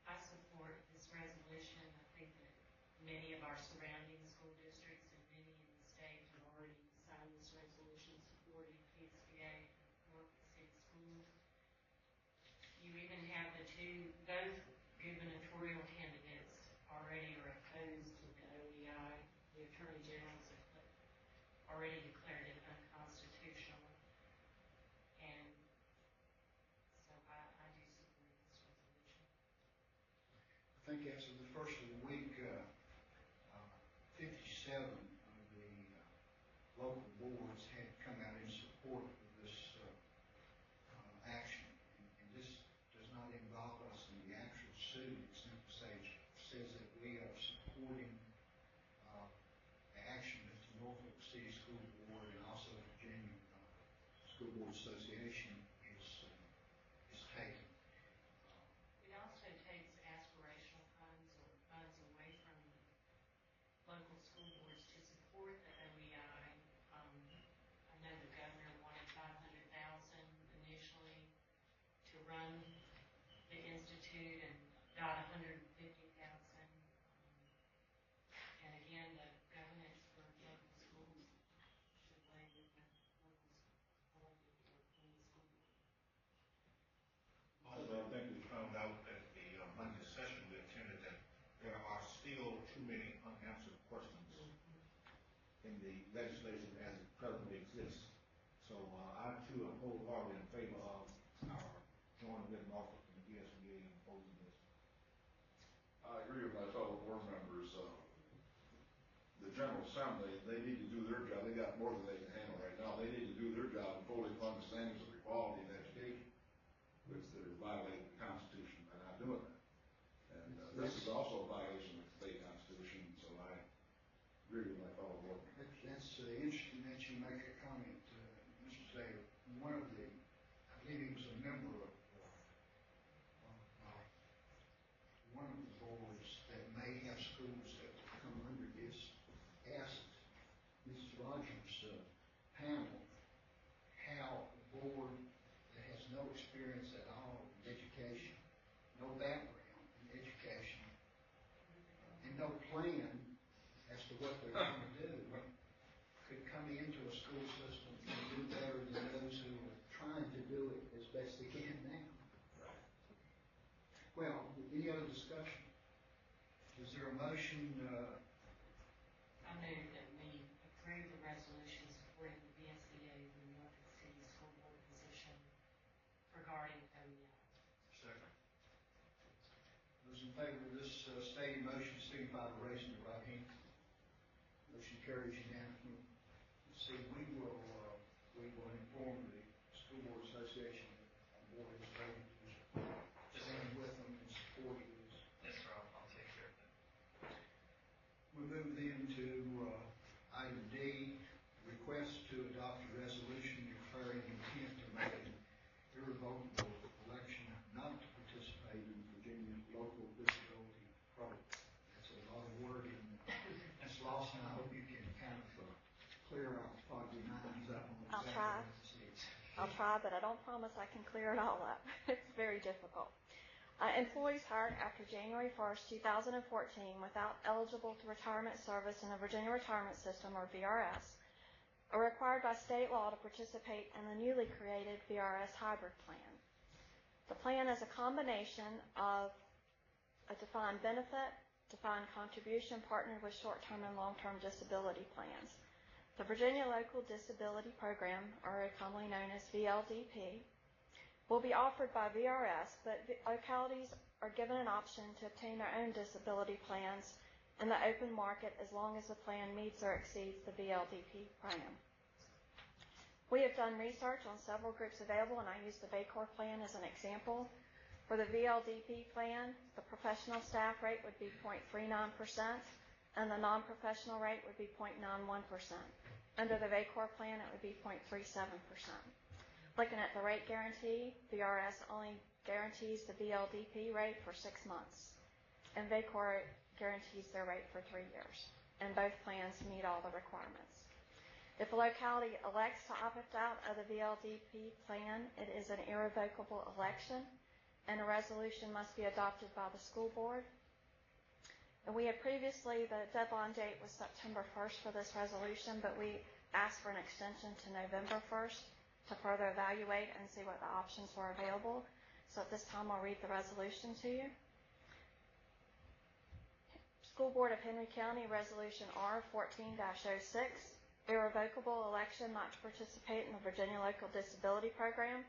Speaker 2: I support this resolution. I think that many of our surrounding school districts and many in the state have already signed this resolution supporting PSBA and Norfolk City Schools. You even have both gubernatorial candidates already are opposed to the OEI. The Attorney General's already declared it unconstitutional. And so I do support this resolution.
Speaker 1: I think as of the first of the week, 57 of the local boards had come out in support of this action. And this does not involve us in the actual suit. It simply says that we are supporting the action that the Norfolk City School Board and also the Virginia School Board Association is taking.
Speaker 2: It also takes aspirational funds or funds away from local school boards to support the OEI. I know the governor wanted $500,000 initially to run the institute and got $150,000. And again, the governance for local schools should lay with the local elected board and the school board.
Speaker 11: Also, I think we found out at the Monday session we attended that there are still too many unanswered questions in the legislation as it presently exists. So I too am wholeheartedly in favor of our joining with Norfolk and the SBA in opposing this.
Speaker 12: I agree with my fellow board members. The General Assembly, they need to do their job. They got more than they can handle right now. They need to do their job and fully fund the standards of equality in education, which they're violating the Constitution by not doing that. And this is also a violation of the state Constitution, so I agree with my fellow board members.
Speaker 1: That's interesting that you make a comment, Mr. Sayer. One of the, I believe he was a member of one of the boards that may have schools that will come under this, asked Mrs. Rogers' panel how a board that has no experience at all in education, no background in education, and no plan as to what they're going to do, could come into a school system and do better than those who are trying to do it as best they can now. Well, any other discussion? Is there a motion?
Speaker 2: I move that we approve the resolution supporting the VSBA, the Norfolk City School Board position regarding OEL.
Speaker 11: Second.
Speaker 1: Those in favor of this stated motion signify by raising your right hand. Motion carries unanimously. See, we will inform the School Board Association that our board is ready to stand with them and support this.
Speaker 10: Yes, sir, I'll take care of that.
Speaker 1: We move then to item D, request to adopt a resolution declaring intent to make an irrevocable election not to participate in Virginia local disability program. That's a lot of wording. Ms. Lawson, I hope you can kind of clear out foggy minds up on
Speaker 14: I'll
Speaker 1: exactly
Speaker 14: try.
Speaker 1: what this is.
Speaker 14: I'll try, but I don't promise I can clear it all up. It's very difficult. Employees hired after January 1st, 2014 without eligible to retirement service in the Virginia Retirement System, or VRS, are required by state law to participate in the newly created VRS hybrid plan. The plan is a combination of a defined benefit, defined contribution partnered with short-term and long-term disability plans. The Virginia Local Disability Program, or commonly known as VLDP, will be offered by VRS, but localities are given an option to obtain their own disability plans in the open market as long as the plan meets or exceeds the VLDP plan. We have done research on several groups available, and I use the VACOR plan as an example. For the VLDP plan, the professional staff rate would be 0.39%, and the non-professional rate would be 0.91%. Under the VACOR plan, it would be 0.37%. Looking at the rate guarantee, VRS only guarantees the VLDP rate for 6 months, and VACOR guarantees their rate for 3 years, and both plans meet all the requirements. If a locality elects to opt out of the VLDP plan, it is an irrevocable election, and a resolution must be adopted by the school board. And we had previously, the deadline date was September 1st for this resolution, but we asked for an extension to November 1st to further evaluate and see what the options were available. So at this time, I'll read the resolution to you. School Board of Henry County, Resolution R-14-06, irrevocable election not to participate in the Virginia Local Disability Program.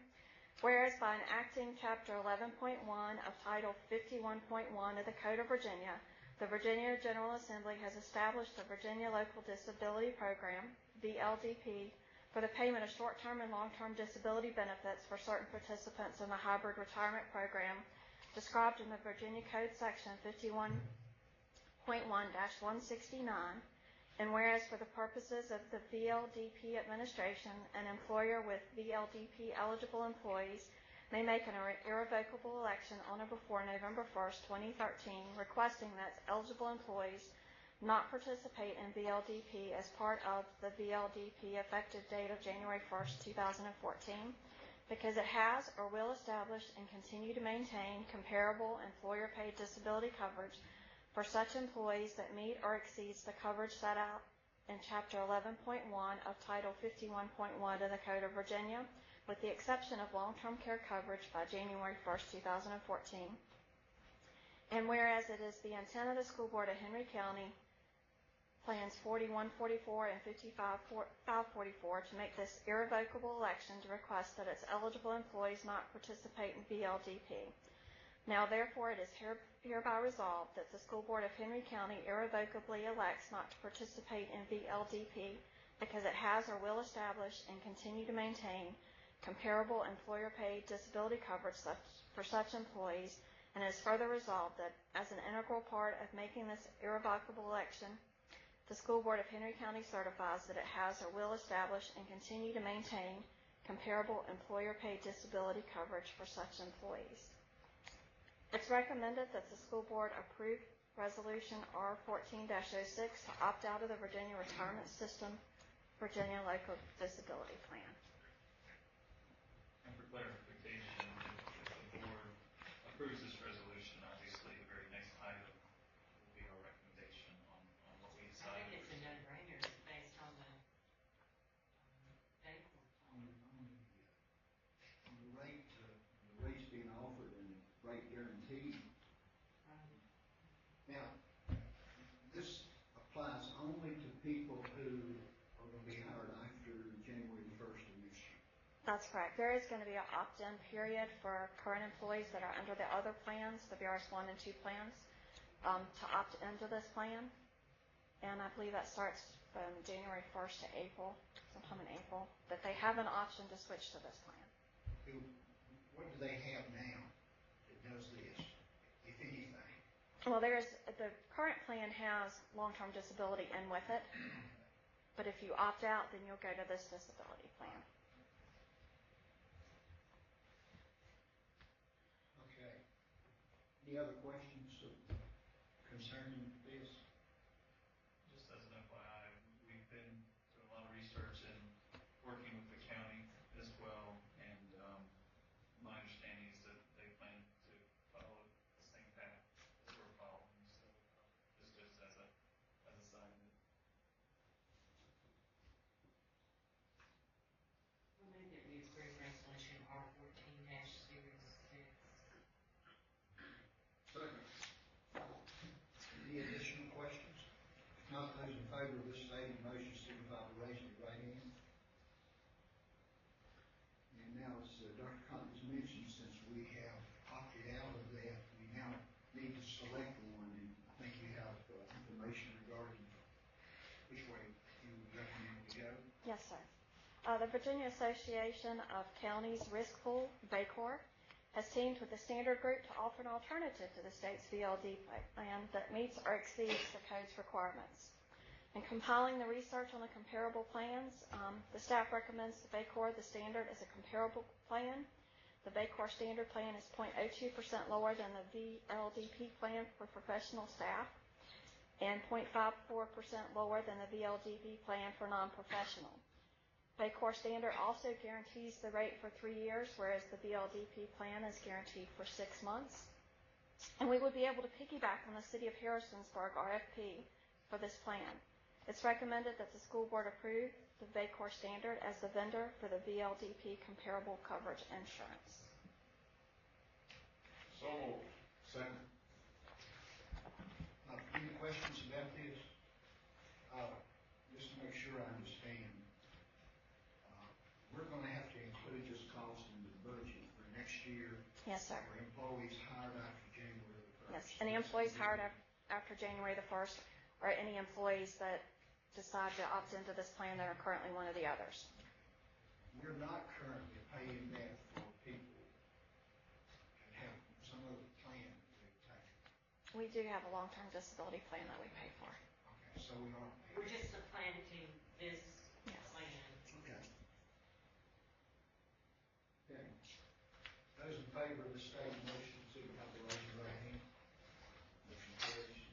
Speaker 14: Whereas by enacting Chapter 11.1 of Title 51.1 of the Code of Virginia, the Virginia General Assembly has established the Virginia Local Disability Program, VLDP, for the payment of short-term and long-term disability benefits for certain participants in the hybrid retirement program described in the Virginia Code Section 51.1-169, and whereas for the purposes of the VLDP administration, an employer with VLDP eligible employees may make an irrevocable election on or before November 1st, 2013, requesting that eligible employees not participate in VLDP as part of the VLDP effective date of January 1st, 2014, because it has or will establish and continue to maintain comparable employer-paid disability coverage for such employees that meet or exceeds the coverage set out in Chapter 11.1 of Title 51.1 of the Code of Virginia, with the exception of long-term care coverage by January 1st, 2014. And whereas it is the intent of the School Board of Henry County, Plans 4144 and 5544 to make this irrevocable election to request that its eligible employees not participate in VLDP. Now, therefore, it is hereby resolved that the School Board of Henry County irrevocably elects not to participate in VLDP because it has or will establish and continue to maintain comparable employer-paid disability coverage for such employees, and is further resolved that as an integral part of making this irrevocable election, the School Board of Henry County certifies that it has or will establish and continue to maintain comparable employer-paid disability coverage for such employees. It's recommended that the School Board approve Resolution R-14-06 to opt out of the Virginia Retirement System, Virginia Local Disability Plan.
Speaker 10: And for clarification, if the board approves this resolution, obviously the very next item will be our recommendation on what we
Speaker 2: I
Speaker 10: decide.
Speaker 2: think it's a no-brainer based on the date.
Speaker 1: On the rates being offered and rate guaranteed. Now, this applies only to
Speaker 14: That's correct. There is going to be an opt-in period for current employees that are under the other plans, the VRS 1 and 2 plans, to opt into this plan. And I believe that starts from January 1st to April, sometime in April, that they have an option to switch to this plan.
Speaker 1: What do they have now that does this, if anything?
Speaker 14: Well, the current plan has long-term disability in with it, but if you opt out, then you'll go to this disability plan.
Speaker 1: Okay. Any other questions concerning this?
Speaker 10: Just as an FYI, we've been doing a lot of research and working with the county as well, and my understanding is that they plan to follow the same path as we're following. So just as a side note.
Speaker 2: We'll move that we approve resolution R14-06.
Speaker 12: Second.
Speaker 1: Any additional questions? If not, those in favor of this stated motion signify by raising your right hand. And now, as Dr. Cotton has mentioned, since we have opted out of that, we now need to select one. And I think you have information regarding which way you would recommend we go.
Speaker 14: Yes, sir. The Virginia Association of Counties Risk Pool, VACOR, has teamed with the standard group to offer an alternative to the state's VLD plan that meets or exceeds the code's requirements. In compiling the research on the comparable plans, the staff recommends the VACOR, the standard, as a comparable plan. The VACOR standard plan is 0.02% lower than the VLDP plan for professional staff and 0.54% lower than the VLDP plan for non-professional. VACOR standard also guarantees the rate for 3 years, whereas the VLDP plan is guaranteed for 6 months. And we would be able to piggyback on the City of Harrisonsburg RFP for this plan. It's recommended that the school board approve the VACOR standard as the vendor for the VLDP comparable coverage insurance.
Speaker 12: So moved. Second.
Speaker 1: Any questions about this? Just to make sure I understand, we're going to have to include this cost in the budget for next year.
Speaker 14: Yes, sir.
Speaker 1: For employees hired after January the 1st.
Speaker 14: Yes, any employees hired after January the 1st, or any employees that decide to opt into this plan that are currently one of the others.
Speaker 1: We're not currently paying that for people that have some other plan that they take.
Speaker 14: We do have a long-term disability plan that we pay for.
Speaker 1: Okay, so we aren't paying.
Speaker 2: We're just supplanting this
Speaker 14: Yes.
Speaker 2: plan.
Speaker 1: Okay. Okay. Those in favor of the stated motion, signify by raising your right hand. Motion carries.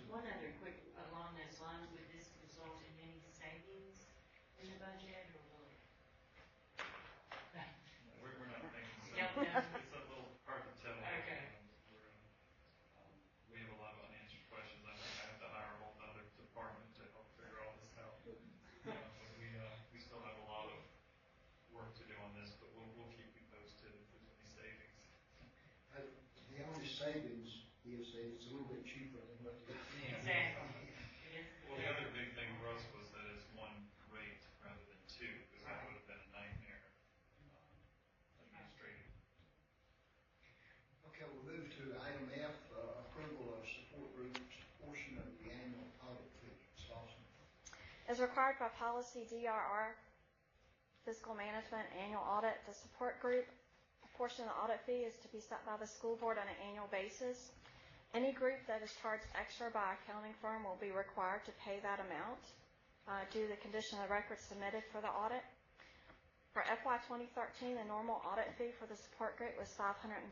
Speaker 2: One other quick, along those lines, would this result in any savings in the budget, or will it?
Speaker 10: We're not thinking so.
Speaker 2: Don't know.
Speaker 10: It's a little hard to tell.
Speaker 2: Okay.
Speaker 10: We have a lot of unanswered questions. I think I have to hire a whole other department to help figure all this out. But we still have a lot of work to do on this, but we'll keep you posted if there's any savings.
Speaker 1: The only savings is that it's a little bit cheaper than what the.
Speaker 2: Exactly. Yes.
Speaker 10: Well, the other big thing for us was that it's one rate rather than two, because that would have been a nightmare administrative.
Speaker 1: Okay, we'll move to item F, approval of support group's portion of the annual audit fee. Ms. Lawson.
Speaker 14: As required by policy DRR, fiscal management annual audit, the support group portion of the audit fee is to be set by the school board on an annual basis. Any group that is charged extra by accounting firm will be required to pay that amount due to the condition of the records submitted for the audit. For FY 2013, the normal audit fee for the support group was $535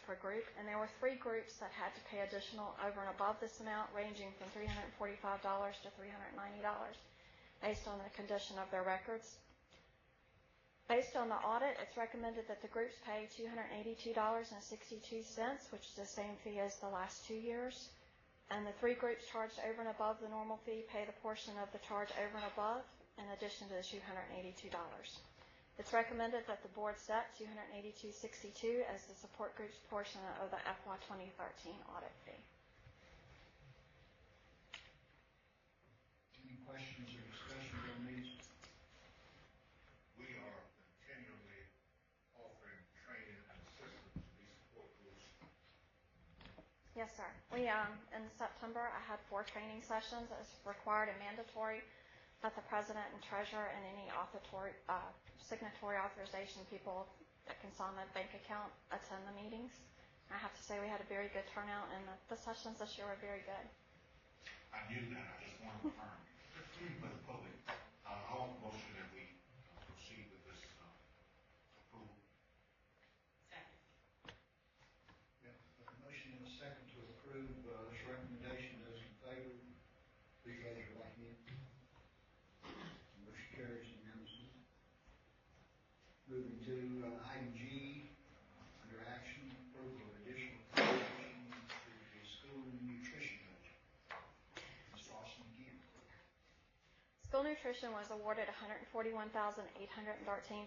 Speaker 14: per group, and there were 3 groups that had to pay additional over and above this amount, ranging from $345 to $390, based on the condition of their records. Based on the audit, it's recommended that the groups pay $282.62, which is the same fee as the last 2 years. And the 3 groups charged over and above the normal fee pay the portion of the charge over and above, in addition to the $282. It's recommended that the board set $282.62 as the support group's portion of the FY 2013 audit fee.
Speaker 1: Any questions or discussion on these?
Speaker 11: We are continuing
Speaker 14: Yes, sir. We, in September, I had 4 training sessions as required and mandatory that the president and treasurer and any signatory authorization people that can sign the bank account attend the meetings. I have to say we had a very good turnout, and the sessions this year were very good.
Speaker 11: I knew that. I just wanted to confirm for the public. I want a motion that we proceed with this approval.
Speaker 2: Second.
Speaker 1: Yeah, a motion and a second to approve this recommendation. Those in favor, please raise your right hand. Motion carries unanimously. Moving to item G, under action, approval of additional appropriation to the school nutrition budget. Ms. Lawson again.
Speaker 14: School nutrition was awarded $141,813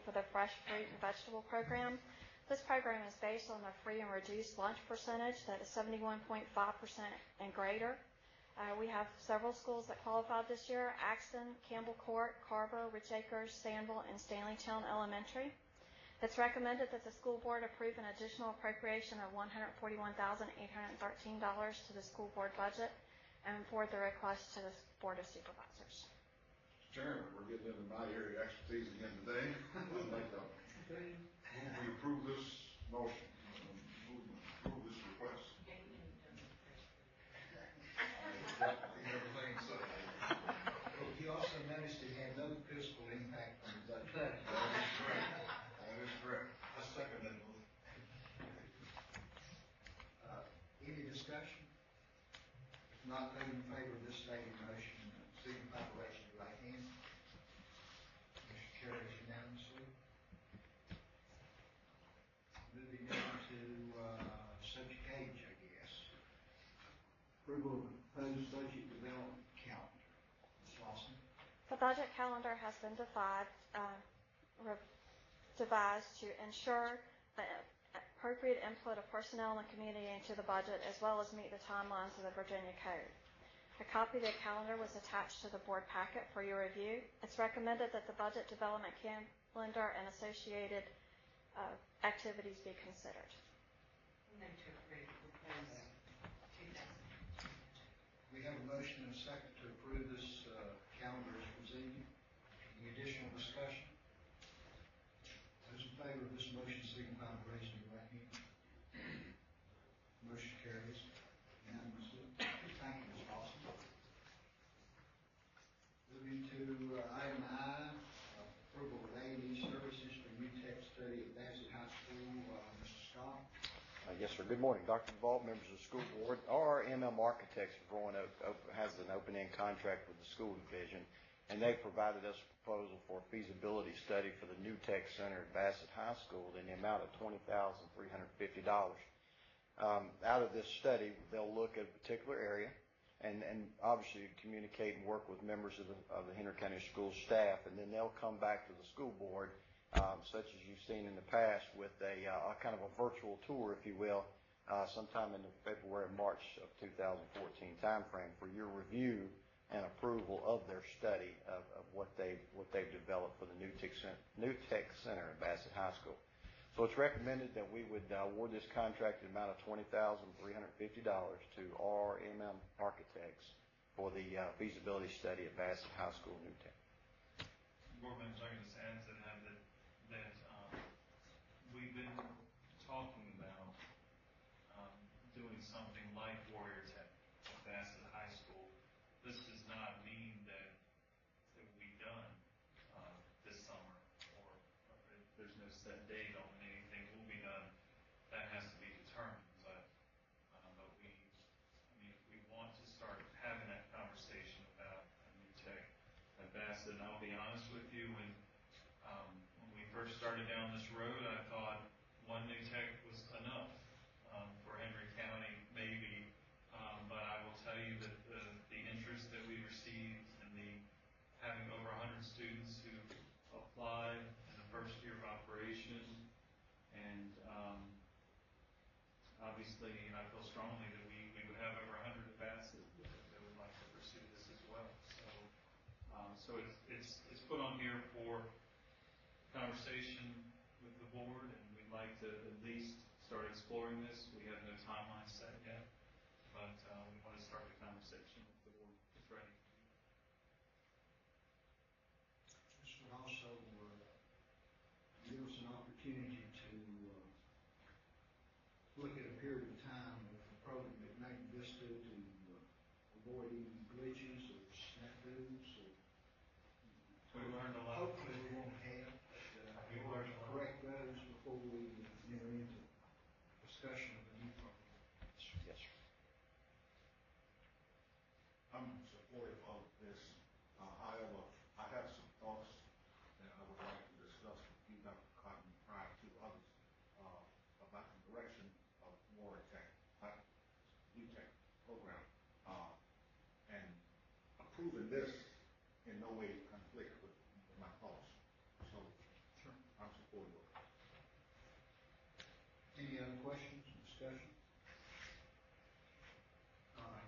Speaker 14: for the fresh fruit and vegetable program. This program is based on the free and reduced lunch percentage that is 71.5% and greater. We have several schools that qualified this year: Axton, Campbell Court, Carver, Rich Acres, Sandville, and Stanleytown Elementary. It's recommended that the school board approve an additional appropriation of $141,813 to the school board budget and forward the request to the Board of Supervisors.
Speaker 12: Mr. Chairman, we're getting into my area of expertise again today. I'd like to move we approve this motion, approve this request. Everything said.
Speaker 1: You also noticed it had no fiscal impact on the budget.
Speaker 12: That is correct. That is correct.
Speaker 11: I second that motion.
Speaker 1: Any discussion? If not, those in favor of this stated motion, signify by raising your right hand. Motion carries unanimously. Moving on to subject H, I guess. Approval of proposed budget development calendar. Ms. Lawson.
Speaker 14: The budget calendar has been devised to ensure the appropriate input of personnel in the community into the budget, as well as meet the timelines of the Virginia Code. A copy of the calendar was attached to the board packet for your review. It's recommended that the budget development calendar and associated activities be considered.
Speaker 2: Move to approve the proposed 2000.
Speaker 1: We have a motion and a second to approve this calendar as presented. Any additional discussion? Those in favor of this motion signify by raising your right hand. Motion carries unanimously. Thank you, Ms. Lawson. Moving to item I, approval of A&E services for new tech study at Bassett High School. Mr. Scott.
Speaker 15: Yes, sir. Good morning, Dr. Duvall, members of the school board. RMM Architects has an open-end contract with the school division, and they've provided us a proposal for a feasibility study for the new tech center at Bassett High School in the amount of $20,350. Out of this study, they'll look at a particular area and obviously communicate and work with members of the Henry County School staff, and then they'll come back to the school board, such as you've seen in the past, with a kind of a virtual tour, if you will, sometime in the February, March of 2014 timeframe for your review and approval of their study of what they've developed for the new tech center at Bassett High School. So it's recommended that we would award this contract in the amount of $20,350 to RMM Architects for the feasibility study at Bassett High School, New Tech.
Speaker 10: Board members, I can just add to that we've been talking about doing something like Warrior Tech at Bassett High School. This does not mean that it will be done this summer, or there's no set date on when anything will be done. That has to be determined. But if we want to start having that conversation about a new tech at Bassett, and I'll be honest with you, when we first started down this road, I thought one new tech was enough for Henry County, maybe. But I will tell you that the interest that we received and having over 100 students who applied in the first year of operation, and obviously I feel strongly that we would have over 100 at Bassett that would like to pursue this as well. So it's put on here for conversation with the board, and we'd like to at least start exploring this. We have no timeline set yet, but we want to start the conversation if the board is ready.
Speaker 1: This would also give us an opportunity to look at a period of time of the program at Magna Vista to avoid any glitches or snafus or
Speaker 10: We learned a lot.
Speaker 1: hopefully we won't have.
Speaker 10: We learned a lot.
Speaker 1: Correct those before we enter into discussion of the new program.
Speaker 15: Yes, sir.
Speaker 11: I'm supportive of this. I have some thoughts that I would like to discuss with you, Dr. Cotton, prior to others, about the direction of UTEC program. And approving this in no way conflict with my thoughts. So,
Speaker 1: Sure.
Speaker 11: I'm supportive of it.
Speaker 1: Any other questions, discussion?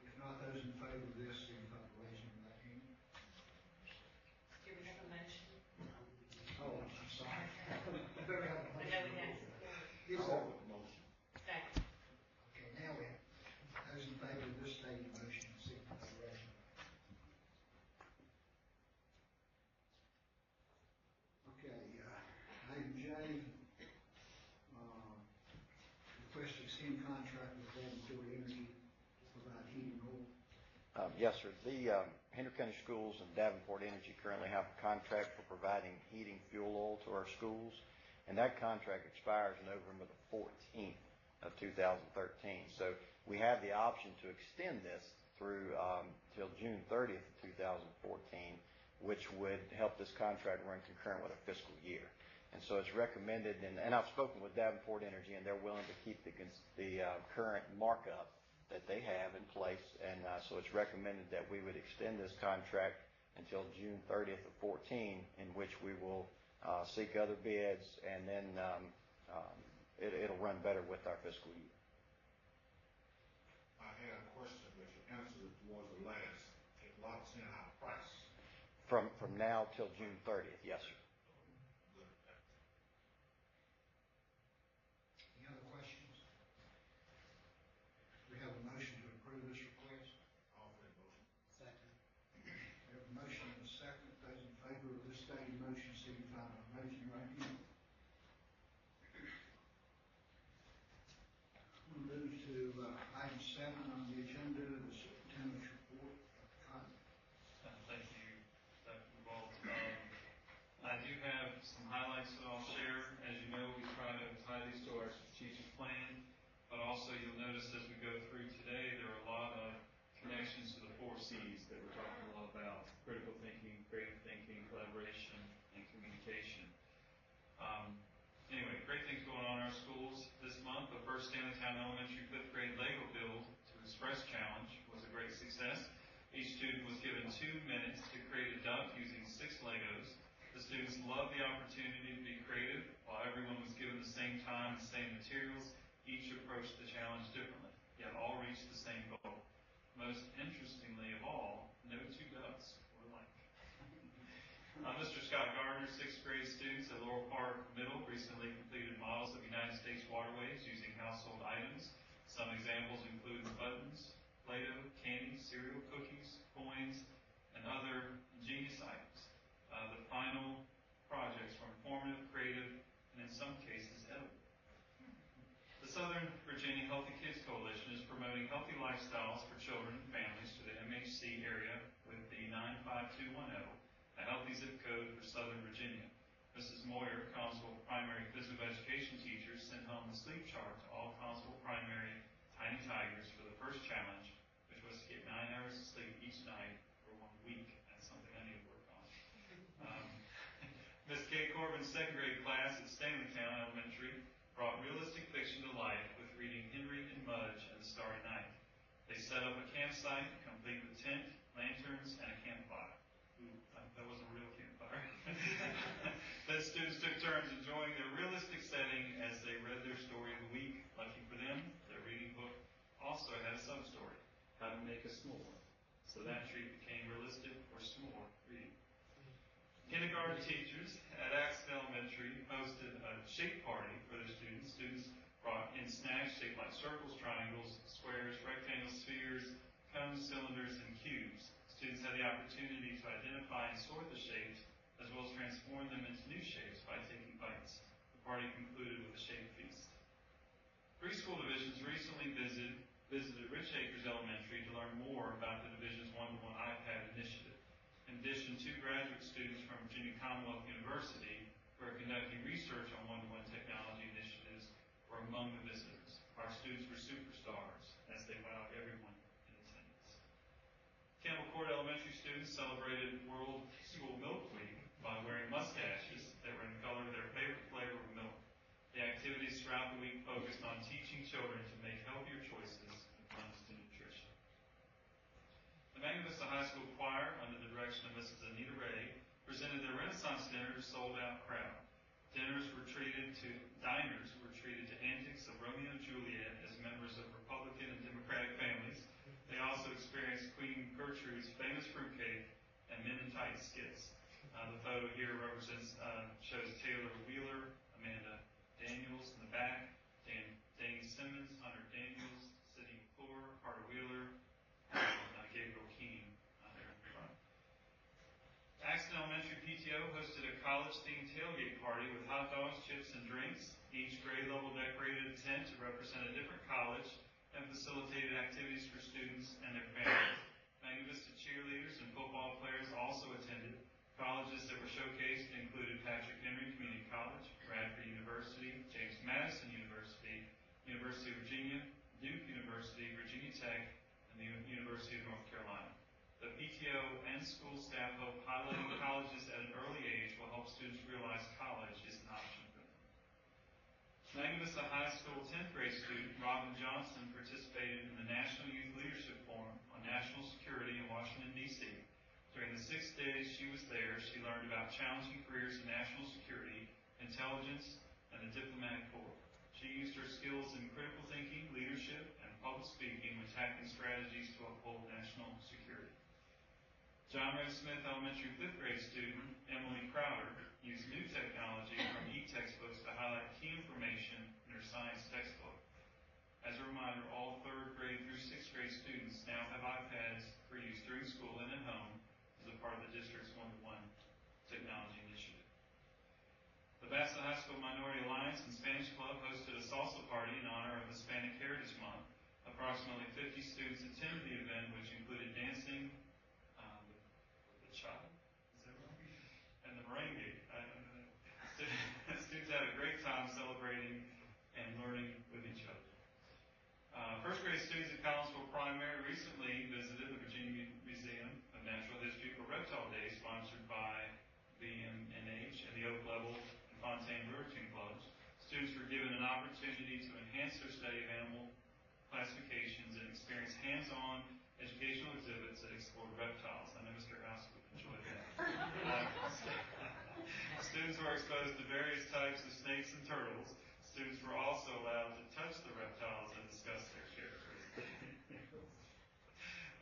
Speaker 1: If not, those in favor of this, signify by raising your right hand.
Speaker 2: Do we have a motion?
Speaker 1: Oh, I'm sorry. I better have a
Speaker 2: I
Speaker 1: motion.
Speaker 2: know we have.
Speaker 1: Is
Speaker 11: I'll
Speaker 1: there?
Speaker 11: offer the motion.
Speaker 2: Second.
Speaker 1: Okay, now we have, those in favor of this stated motion, signify by raising your right hand. Okay, item J, request to extend contract with Davenport Energy to provide heating oil.
Speaker 15: Yes, sir. The Henry County Schools and Davenport Energy currently have a contract for providing heating fuel oil to our schools, and that contract expires November the 14th of 2013. So we have the option to extend this through till June 30th of 2014, which would help this contract run concurrent with a fiscal year. And so it's recommended, and I've spoken with Davenport Energy, and they're willing to keep the current markup that they have in place, and so it's recommended that we would extend this contract until June 30th of 14, in which we will seek other bids, and then it'll run better with our fiscal year.
Speaker 11: I had a question, but you answered it towards the last. It locks in our price.
Speaker 15: From now till June 30th, yes, sir.
Speaker 1: Any other questions? We have a motion to approve this request.
Speaker 11: Offer the motion.
Speaker 1: Second. We have a motion and a second. Those in favor of this stated motion signify by raising your right hand. We'll move to item 7 on the agenda, the superintendent's report. Dr. Cotton.
Speaker 10: Thank you, Dr. Revolt. I do have some highlights that I'll share. As you know, we try to tie these to our strategic plan, but also you'll notice as we go through today, there are a lot of connections to the 4 C's that we're talking a lot about: critical thinking, creative thinking, collaboration, and communication. Anyway, great things going on in our schools this month. The first Stanleytown Elementary 5th grade Lego Build to Express Challenge was a great success. Each student was given 2 minutes to create a duck using 6 Legos. The students loved the opportunity to be creative. While everyone was given the same time and same materials, each approached the challenge differently, yet all reached the same goal. Most interestingly of all, no 2 ducks were alike. Mr. Scott Gardner, 6th grade students at Laurel Park Middle, recently completed models of United States waterways using household items. Some examples include buttons, Play-Doh, candy, cereal, cookies, coins, and other ingenious items. The final projects were informative, creative, and in some cases edible. The Southern Virginia Healthy Kids Coalition is promoting healthy lifestyles for children and families to the MHC area with the 95210, a healthy zip code for Southern Virginia. Mrs. Moyer, Collinsville primary physical education teacher, sent home the sleep chart to all Collinsville primary Tiny Tigers for the first challenge, which was to get 9 hours of sleep each night for 1 week. That's something I need to work on. Miss Kate Corbin's 2nd grade class at Stanleytown Elementary brought realistic fiction to life with reading Henry and Mudge and the Starry Night. They set up a campsite, complete with tent, lanterns, and a campfire. Ooh, that wasn't a real campfire. Then students took turns enjoying their realistic setting as they read their story of the week. Lucky for them, their reading book also had a sub-story, how to make a s'more. So that treat became realistic or s'more reading. Kindergarten teachers at Axton Elementary hosted a shake party for their students. Students brought in snacks shaped like circles, triangles, squares, rectangles, spheres, cones, cylinders, and cubes. Students had the opportunity to identify and sort the shapes, as well as transform them into new shapes by taking bites. The party concluded with a shape feast. 3 school divisions recently visited Rich Acres Elementary to learn more about the division's one-to-one iPad initiative. In addition, 2 graduate students from Virginia Commonwealth University, who are conducting research on one-to-one technology initiatives, were among the visitors. Our students were superstars as they wowed everyone in attendance. Campbell Court Elementary students celebrated World School Milk Week by wearing mustaches that were in color of their favorite flavor of milk. The activities throughout the week focused on teaching children to make healthier choices when it comes to nutrition. The Magna Vista High School Choir, under the direction of Mrs. Anita Ray, presented their Renaissance dinner to a sold-out crowd. Diners were treated to antics of Romeo and Juliet as members of Republican and Democratic families. They also experienced Queen Gertrude's famous fruitcake and Men in Tights skits. The photo here shows Taylor Wheeler, Amanda Daniels in the back, Danny Simmons, Hunter Daniels, Sidney McClure, Carter Wheeler, Gabriel Keene there in front. Axton Elementary PTO hosted a college-themed tailgate party with hot dogs, chips, and drinks. Each grade level decorated a tent to represent a different college and facilitated activities for students and their families. Magna Vista cheerleaders and football players also attended. Colleges that were showcased included Patrick Henry Community College, Bradford University, James Madison University, University of Virginia, Duke University, Virginia Tech, and the University of North Carolina. The PTO and school staff hope highlighting colleges at an early age will help students realize college is an option for them. Magna Vista High School 10th grade student Robin Johnson participated in the National Youth Leadership Forum on National Security in Washington, D.C. During the 6 days she was there, she learned about challenging careers in national security, intelligence, and the diplomatic corps. She used her skills in critical thinking, leadership, and public speaking when tackling strategies to uphold national security. John Ray Smith Elementary 5th grade student Emily Crowder used new technology from e-textbooks to highlight key information in her science textbook. As a reminder, all 3rd grade through 6th grade students now have iPads for use during school and at home as a part of the district's one-to-one technology initiative. The Vasta High School Minority Alliance and Spanish Club hosted a salsa party in honor of Hispanic Heritage Month. Approximately 50 students attended the event, which included dancing, the chata, is that right? And the merengue. Students had a great time celebrating and learning with each other. First grade students at Collinsville Primary recently visited the Virginia Museum of Natural History for Reptile Day, sponsored by VMNH and the Oak Level and Fontaine Ruritan Clubs. Students were given an opportunity to enhance their study of animal classifications and experience hands-on educational exhibits that explored reptiles. I know Mr. House would enjoy that. Students were exposed to various types of snakes and turtles. Students were also allowed to touch the reptiles and discuss their characteristics.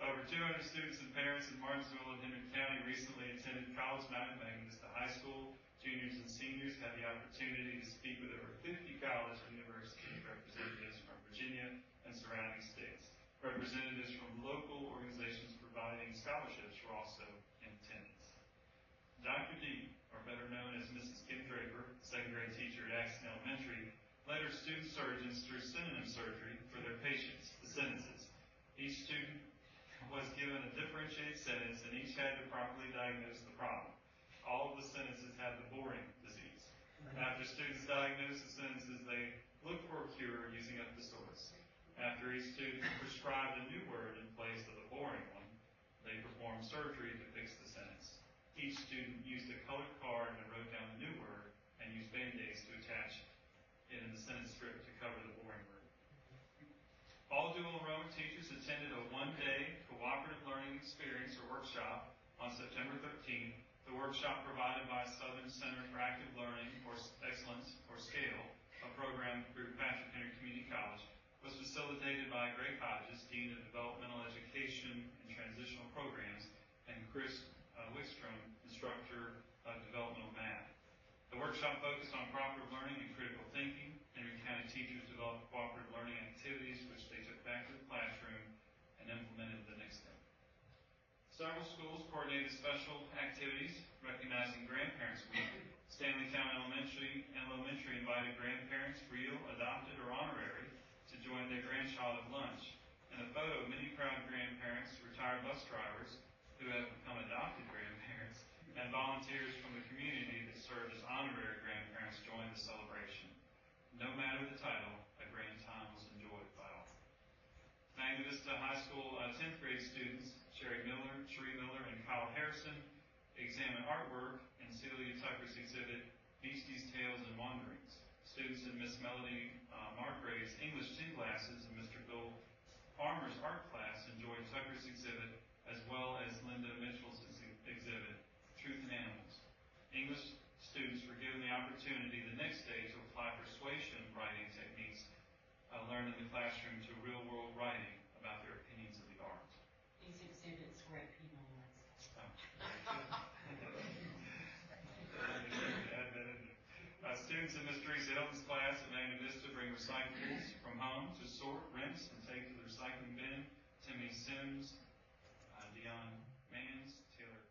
Speaker 10: Over 200 students and parents in Martinsville and Henry County recently attended College Night at Magna Vista High School. Juniors and seniors had the opportunity to speak with over 50 college and university representatives from Virginia and surrounding states. Representatives from local organizations providing scholarships were also in attendance. Dr. D, or better known as Mrs. Kim Draper, second grade teacher at Axton Elementary, led her student surgeons through synonym surgery for their patients, the sentences. Each student was given a differentiated sentence and each had to properly diagnose the problem. All of the sentences had the boring disease. After students diagnosed the sentences, they looked for a cure using a thesaurus. After each student prescribed a new word in place of the boring one, they performed surgery to fix the sentence. Each student used a colored card and wrote down the new word and used Band-Aids to attach it in the sentence script to cover the boring word. All dual enrollment teachers attended a one-day cooperative learning experience or workshop on September 13th. The workshop provided by Southern Center for Active Learning or Excellence or SCALE, a program through Patrick Henry Community College, was facilitated by Greg Hodges, Dean of Developmental Education and Transitional Programs, and Chris Wickstrom, Instructor of Developmental Math. The workshop focused on cooperative learning and critical thinking. Henry County teachers developed Several schools coordinated special activities recognizing Grandparents Week. Stanleytown Elementary invited grandparents, real, adopted, or honorary, to join their grandchild at lunch. In a photo, many proud grandparents, retired bus drivers who have become adopted grandparents, and volunteers from the community that served as honorary grandparents joined the celebration. No matter the title, a grand time was enjoyed by all. Magna Vista High School 10th grade students, Cherie Miller, and Kyle Harrison, examined artwork in Celia Tucker's exhibit, Beasties, Tales, and Wanderings. Students in Miss Melody Margrave's English tin glasses and Mr. Bill Farmer's art class enjoyed Tucker's exhibit as well as Linda Mitchell's exhibit, Truth in Animals. English students were given the opportunity the next day to apply persuasion writing techniques learned in the classroom to real-world writing about their opinions of the art.
Speaker 2: These exhibits were at Piedmont.
Speaker 10: Students in Ms. Teresa Hilton's class at Magna Vista bring recyclables from home to sort, rinse, and take to the recycling bin. Timmy Sims, Dion Mans, Taylor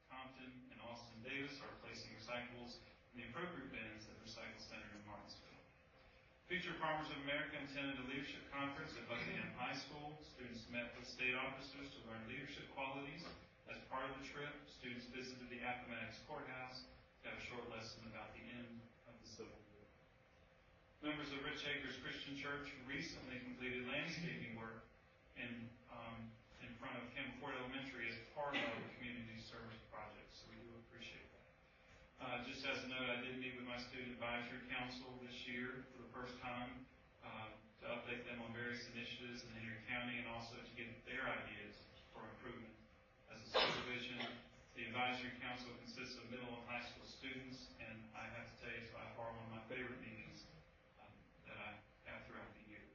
Speaker 10: Compton, and Austin Davis are placing recyclables in the appropriate bins at the Recycle Center in Martinsville. Future Farmers of America attended a leadership conference at Buckingham High School. Students met with state officers to learn leadership qualities. As part of the trip, students visited the Appomattox Courthouse to have a short lesson about the end of the Civil War. Members of Rich Acres Christian Church recently completed landscaping work in front of Campbellford Elementary as part of the community service project, so we do appreciate that. Just as a note, I did meet with my Student Advisory Council this year for the first time to update them on various initiatives in Henry County and also to get their ideas for improvement. As a supervision, the Advisory Council consists of middle and high school students, and I have to tell you, it's by far one of my favorite meetings that I have throughout the year.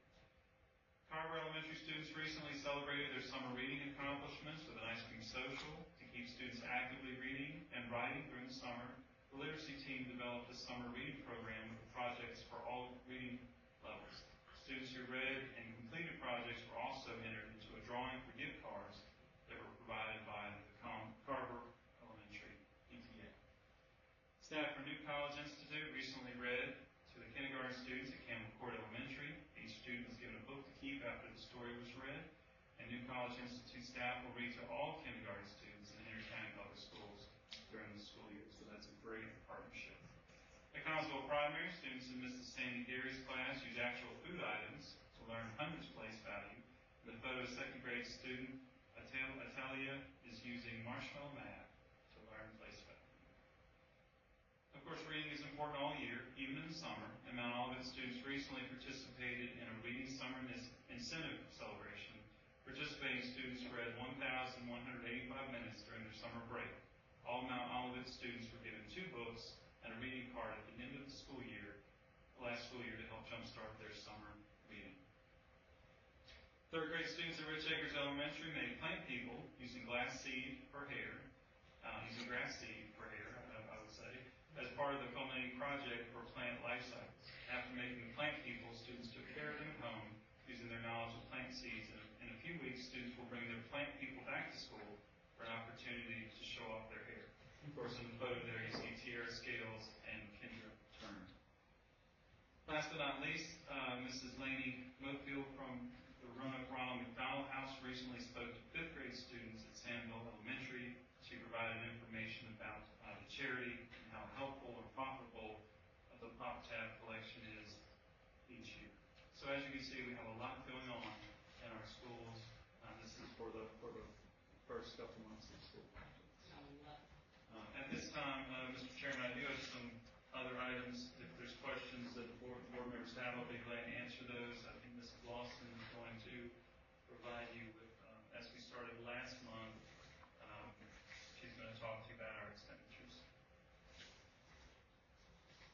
Speaker 10: Carver Elementary students recently celebrated their summer reading accomplishments with an ice cream social. To keep students actively reading and writing during the summer, the literacy team developed a summer reading program with projects for all reading levels. Students who read and completed projects were also entered into a drawing for gift cards that were provided by the Carver Elementary PTA. Staff from New College Institute recently read to the kindergarten students at Campbell Court Elementary. Each student was given a book to keep after the story was read, and New College Institute staff will read to all kindergarten students in Henry County Public Schools during the school year, so that's a great partnership. At Collinsville Primary, students in Mrs. Sandy Deary's class use actual food items to learn hundreds place value. In the photo, second grade student Atalia is using marshmallow math to learn place value. Of course, reading is important all year, even in the summer, and Mount Olivet students recently participated in a Reading Summer Incentive Celebration. Participating students read 1,185 minutes during their summer break. All Mount Olivet students were given 2 books and a reading card at the end of the school year, last school year, to help jumpstart their summer reading. Third grade students at Rich Acres Elementary made plant people using grass seed for hair, I would say, as part of the culminating project for plant life cycles. After making the plant people, students took care of them at home using their knowledge of plant seeds. And in a few weeks, students will bring their plant people back to school for an opportunity to show off their hair. Of course, in the photo there, you see Tierra Scales and Kendra Turner. Last but not least, Mrs. Laney Mofield from the Roanoke Ronald McDonald House recently spoke to 5th grade students at Sandville Elementary. She provided information about the charity and how helpful or profitable the Pop Tab collection is each year. So as you can see, we have a lot going on in our schools. This is for the first couple months of school. At this time, Mr. Chairman, I do have some other items. If there's questions that the board members have, I'll be glad to answer those. I think Ms. Lawson is going to provide you with, as we started last month, she's going to talk to you about our expenditures.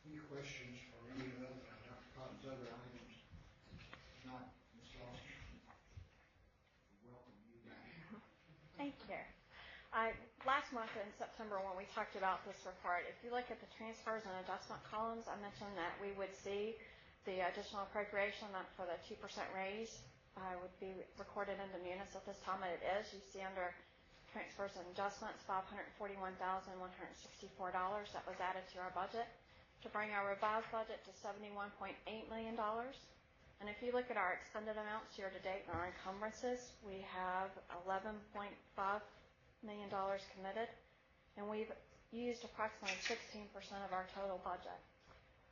Speaker 1: Any questions for any of Dr. Cotton's other items? If not, Ms. Lawson, welcome you back.
Speaker 14: Thank you. Last month in September when we talked about this report, if you look at the transfers and adjustment columns, I mentioned that we would see the additional appropriation for the 2% raise would be recorded into munis at this time, and it is. You see under transfers and adjustments, $541,164. That was added to our budget to bring our revised budget to $71.8 million. And if you look at our expended amounts year to date and our encumbrances, we have $11.5 million committed, and we've used approximately 16% of our total budget.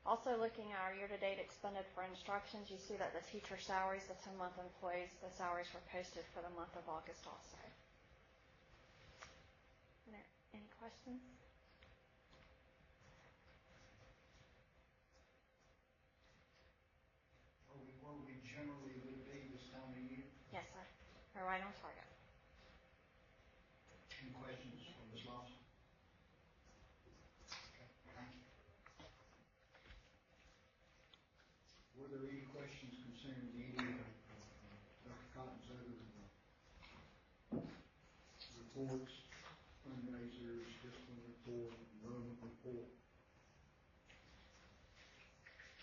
Speaker 14: Also looking at our year-to-date expended for instructions, you see that the teacher salaries, the 10-month employees, the salaries were posted for the month of August also. Are there any questions?
Speaker 1: Where we generally would be this time of year?
Speaker 14: Yes, sir. We're right on target.
Speaker 1: Any questions from Ms. Lawson? Were there any questions concerning any of Dr. Cotton's other reports, fundraisers, discipline report, enrollment report?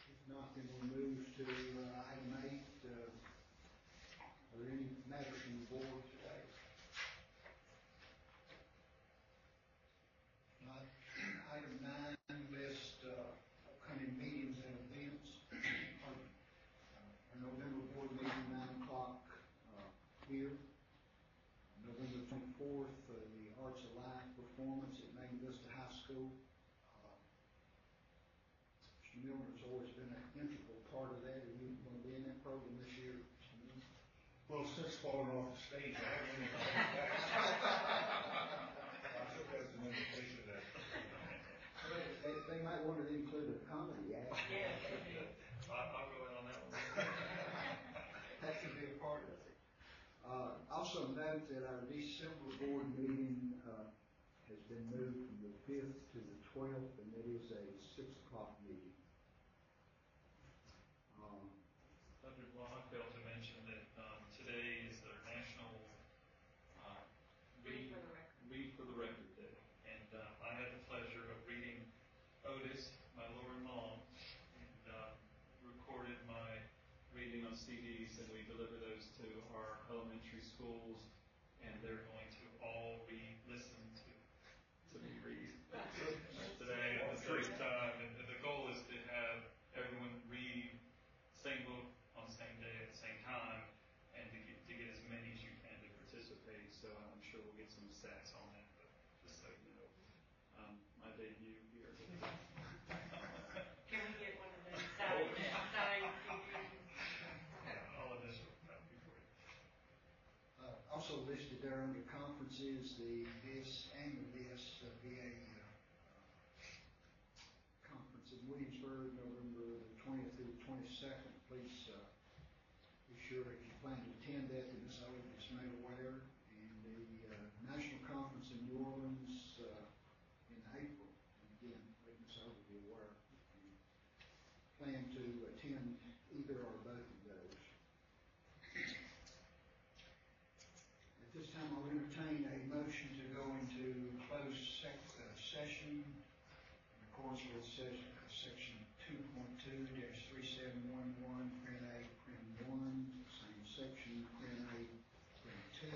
Speaker 1: If not, then we'll move to item 8. Are there any matters from the board today? Not. Item 9 lists upcoming meetings and events. Our November board meeting, 9 o'clock here. November 24th, the Arts Alive performance at Maine Vista High School. Mr. Milner's always been an integral part of that. Are you going to be in that program this year, Mr. Milner?
Speaker 11: Well, since falling off the stage, I haven't really gone back. I took that as an invitation that.
Speaker 1: They might want to include a comedy act.
Speaker 10: Yeah. I'll go in on that one.
Speaker 1: That should be a part of it. Also note that our December board meeting has been moved from the 5th to the 12th, and it is a 6 o'clock meeting.
Speaker 10: Dr. Vaughn, I failed to mention that today is the National Read for the Record Day. And I had the pleasure of reading Otis, my lower-in-law, and recorded my reading on CDs, and we deliver those to our elementary schools, and they're going to all listen to me read today at the same time. And the goal is to have everyone read same book on the same day at the same time, and to get as many as you can to participate. So I'm sure we'll get some stats on that, but just so you know, my debut here.
Speaker 2: Can we get one of those signed CDs?
Speaker 10: I'll initial that before you.
Speaker 1: Also listed there under conferences, the this and the this VA conference in Williamsburg, November the 20th through the 22nd. Please be sure if you plan to attend that, that Ms. Owen is made aware. And the national conference in New Orleans in April. And again, let Ms. Owen be aware if you plan to attend either or both of those. At this time, I'll entertain a motion to go into closed session in accordance with section 2.2-3711, Print A, Print 1, same section, Print A, Print 2,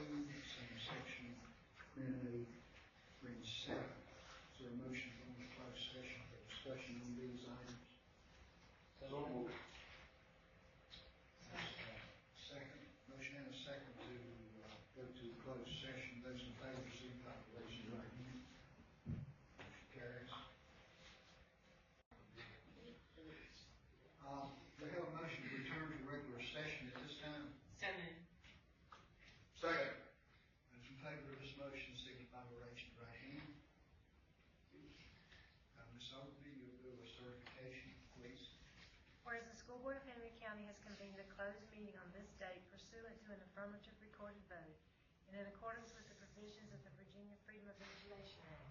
Speaker 1: same section, Print A, Print 7. Is there a motion to go into closed session for discussion on these items?
Speaker 12: So moved.
Speaker 1: Second, motion and a second to go to closed session. Those in favor, signify by raising your right hand. Motion carries. We have a motion to return to regular session at this time.
Speaker 2: So moved.
Speaker 12: Second.
Speaker 1: Those in favor of this motion signify by raising your right hand. Ms. Overby, you'll do a certification, please.
Speaker 16: Whereas the School Board of Henry County has convened a closed meeting on this date pursuant to an affirmative recorded vote and in accordance with the provisions of the Virginia Freedom of Information Act.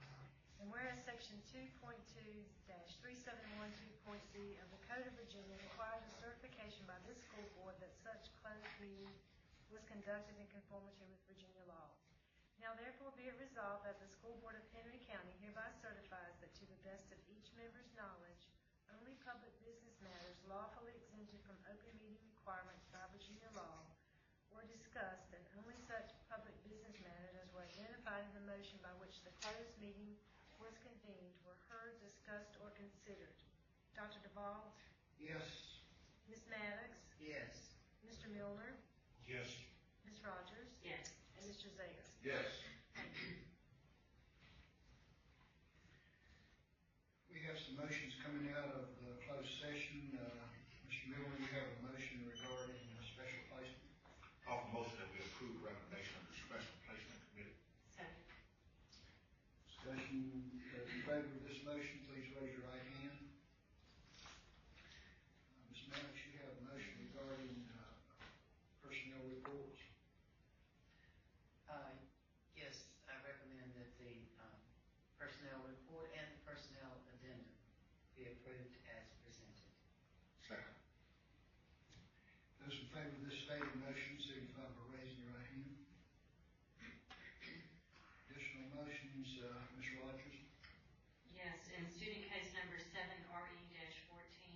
Speaker 16: And whereas Section 2.2-3712.z of the Code of Virginia requires a certification by this school board that such closed meeting was conducted in conformity with Virginia law. Now therefore be it resolved that the School Board of Henry County hereby certifies that to the best of each member's knowledge, only public business matters lawfully exempted from open meeting requirements by Virginia law were discussed, and only such public business matters as were identified in the motion by which the closed meeting was convened were heard, discussed, or considered. Dr. Duvall?
Speaker 1: Yes.
Speaker 16: Ms. Maddox?
Speaker 3: Yes.
Speaker 16: Mr. Milner?
Speaker 11: Yes.
Speaker 16: Ms. Rogers?
Speaker 2: Yes.
Speaker 16: And Mr. Zager?
Speaker 12: Yes.
Speaker 1: We have some motions coming out of the closed session. Mr. Miller, you have a motion regarding special placement.
Speaker 11: Offer motion that we approve the recommendation of the Special Placement Committee.
Speaker 2: Second.
Speaker 1: Discussion, those in favor of this motion, please raise your right hand. Ms. Maddox, you have a motion regarding personnel reports.
Speaker 3: Yes, I recommend that the personnel report and the personnel addendum be approved as presented.
Speaker 11: Second.
Speaker 1: Those in favor of this stated motion signify by raising your right hand. Additional motions, Ms. Rogers?
Speaker 2: Yes, in student case number 7RE-14,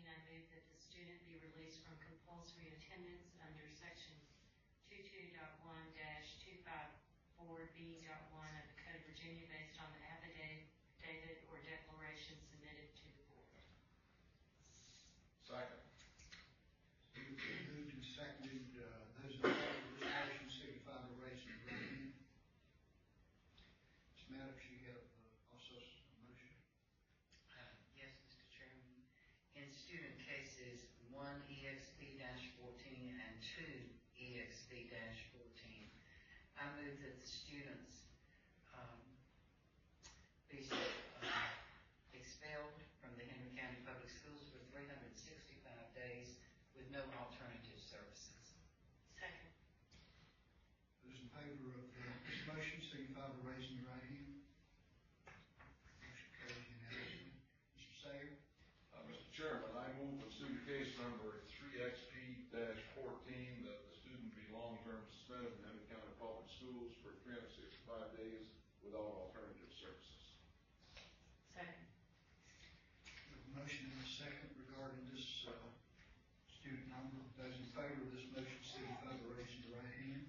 Speaker 2: I move that the student be released from compulsory attendance under section 22.1-254B.1 of the Code of Virginia based on the affidavit or declaration submitted to the board.
Speaker 12: Second.
Speaker 1: Moved and seconded. Those in favor of this motion signify by raising your right hand. Ms. Maddox, you have also a motion.
Speaker 3: Yes, Mr. Chairman. In student cases 1EXP-14 and 2EXP-14, I move that the students be expelled from the Henry County Public Schools for 365 days with no alternative services.
Speaker 2: Second.
Speaker 1: Those in favor of this motion signify by raising your right hand. Motion carries unanimously. Mr. Sayer?
Speaker 12: Mr. Chairman, I move for student case number 3XP-14 that the student be long-term suspended in Henry County Public Schools for 365 days without alternative services.
Speaker 2: Second.
Speaker 1: We have a motion and a second regarding this student number. Those in favor of this motion signify by raising your right hand.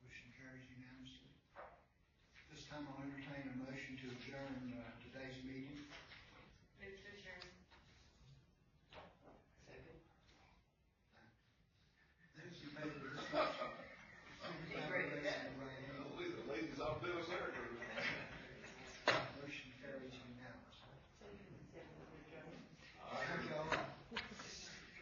Speaker 1: Motion carries unanimously. This time I'll entertain a motion to adjourn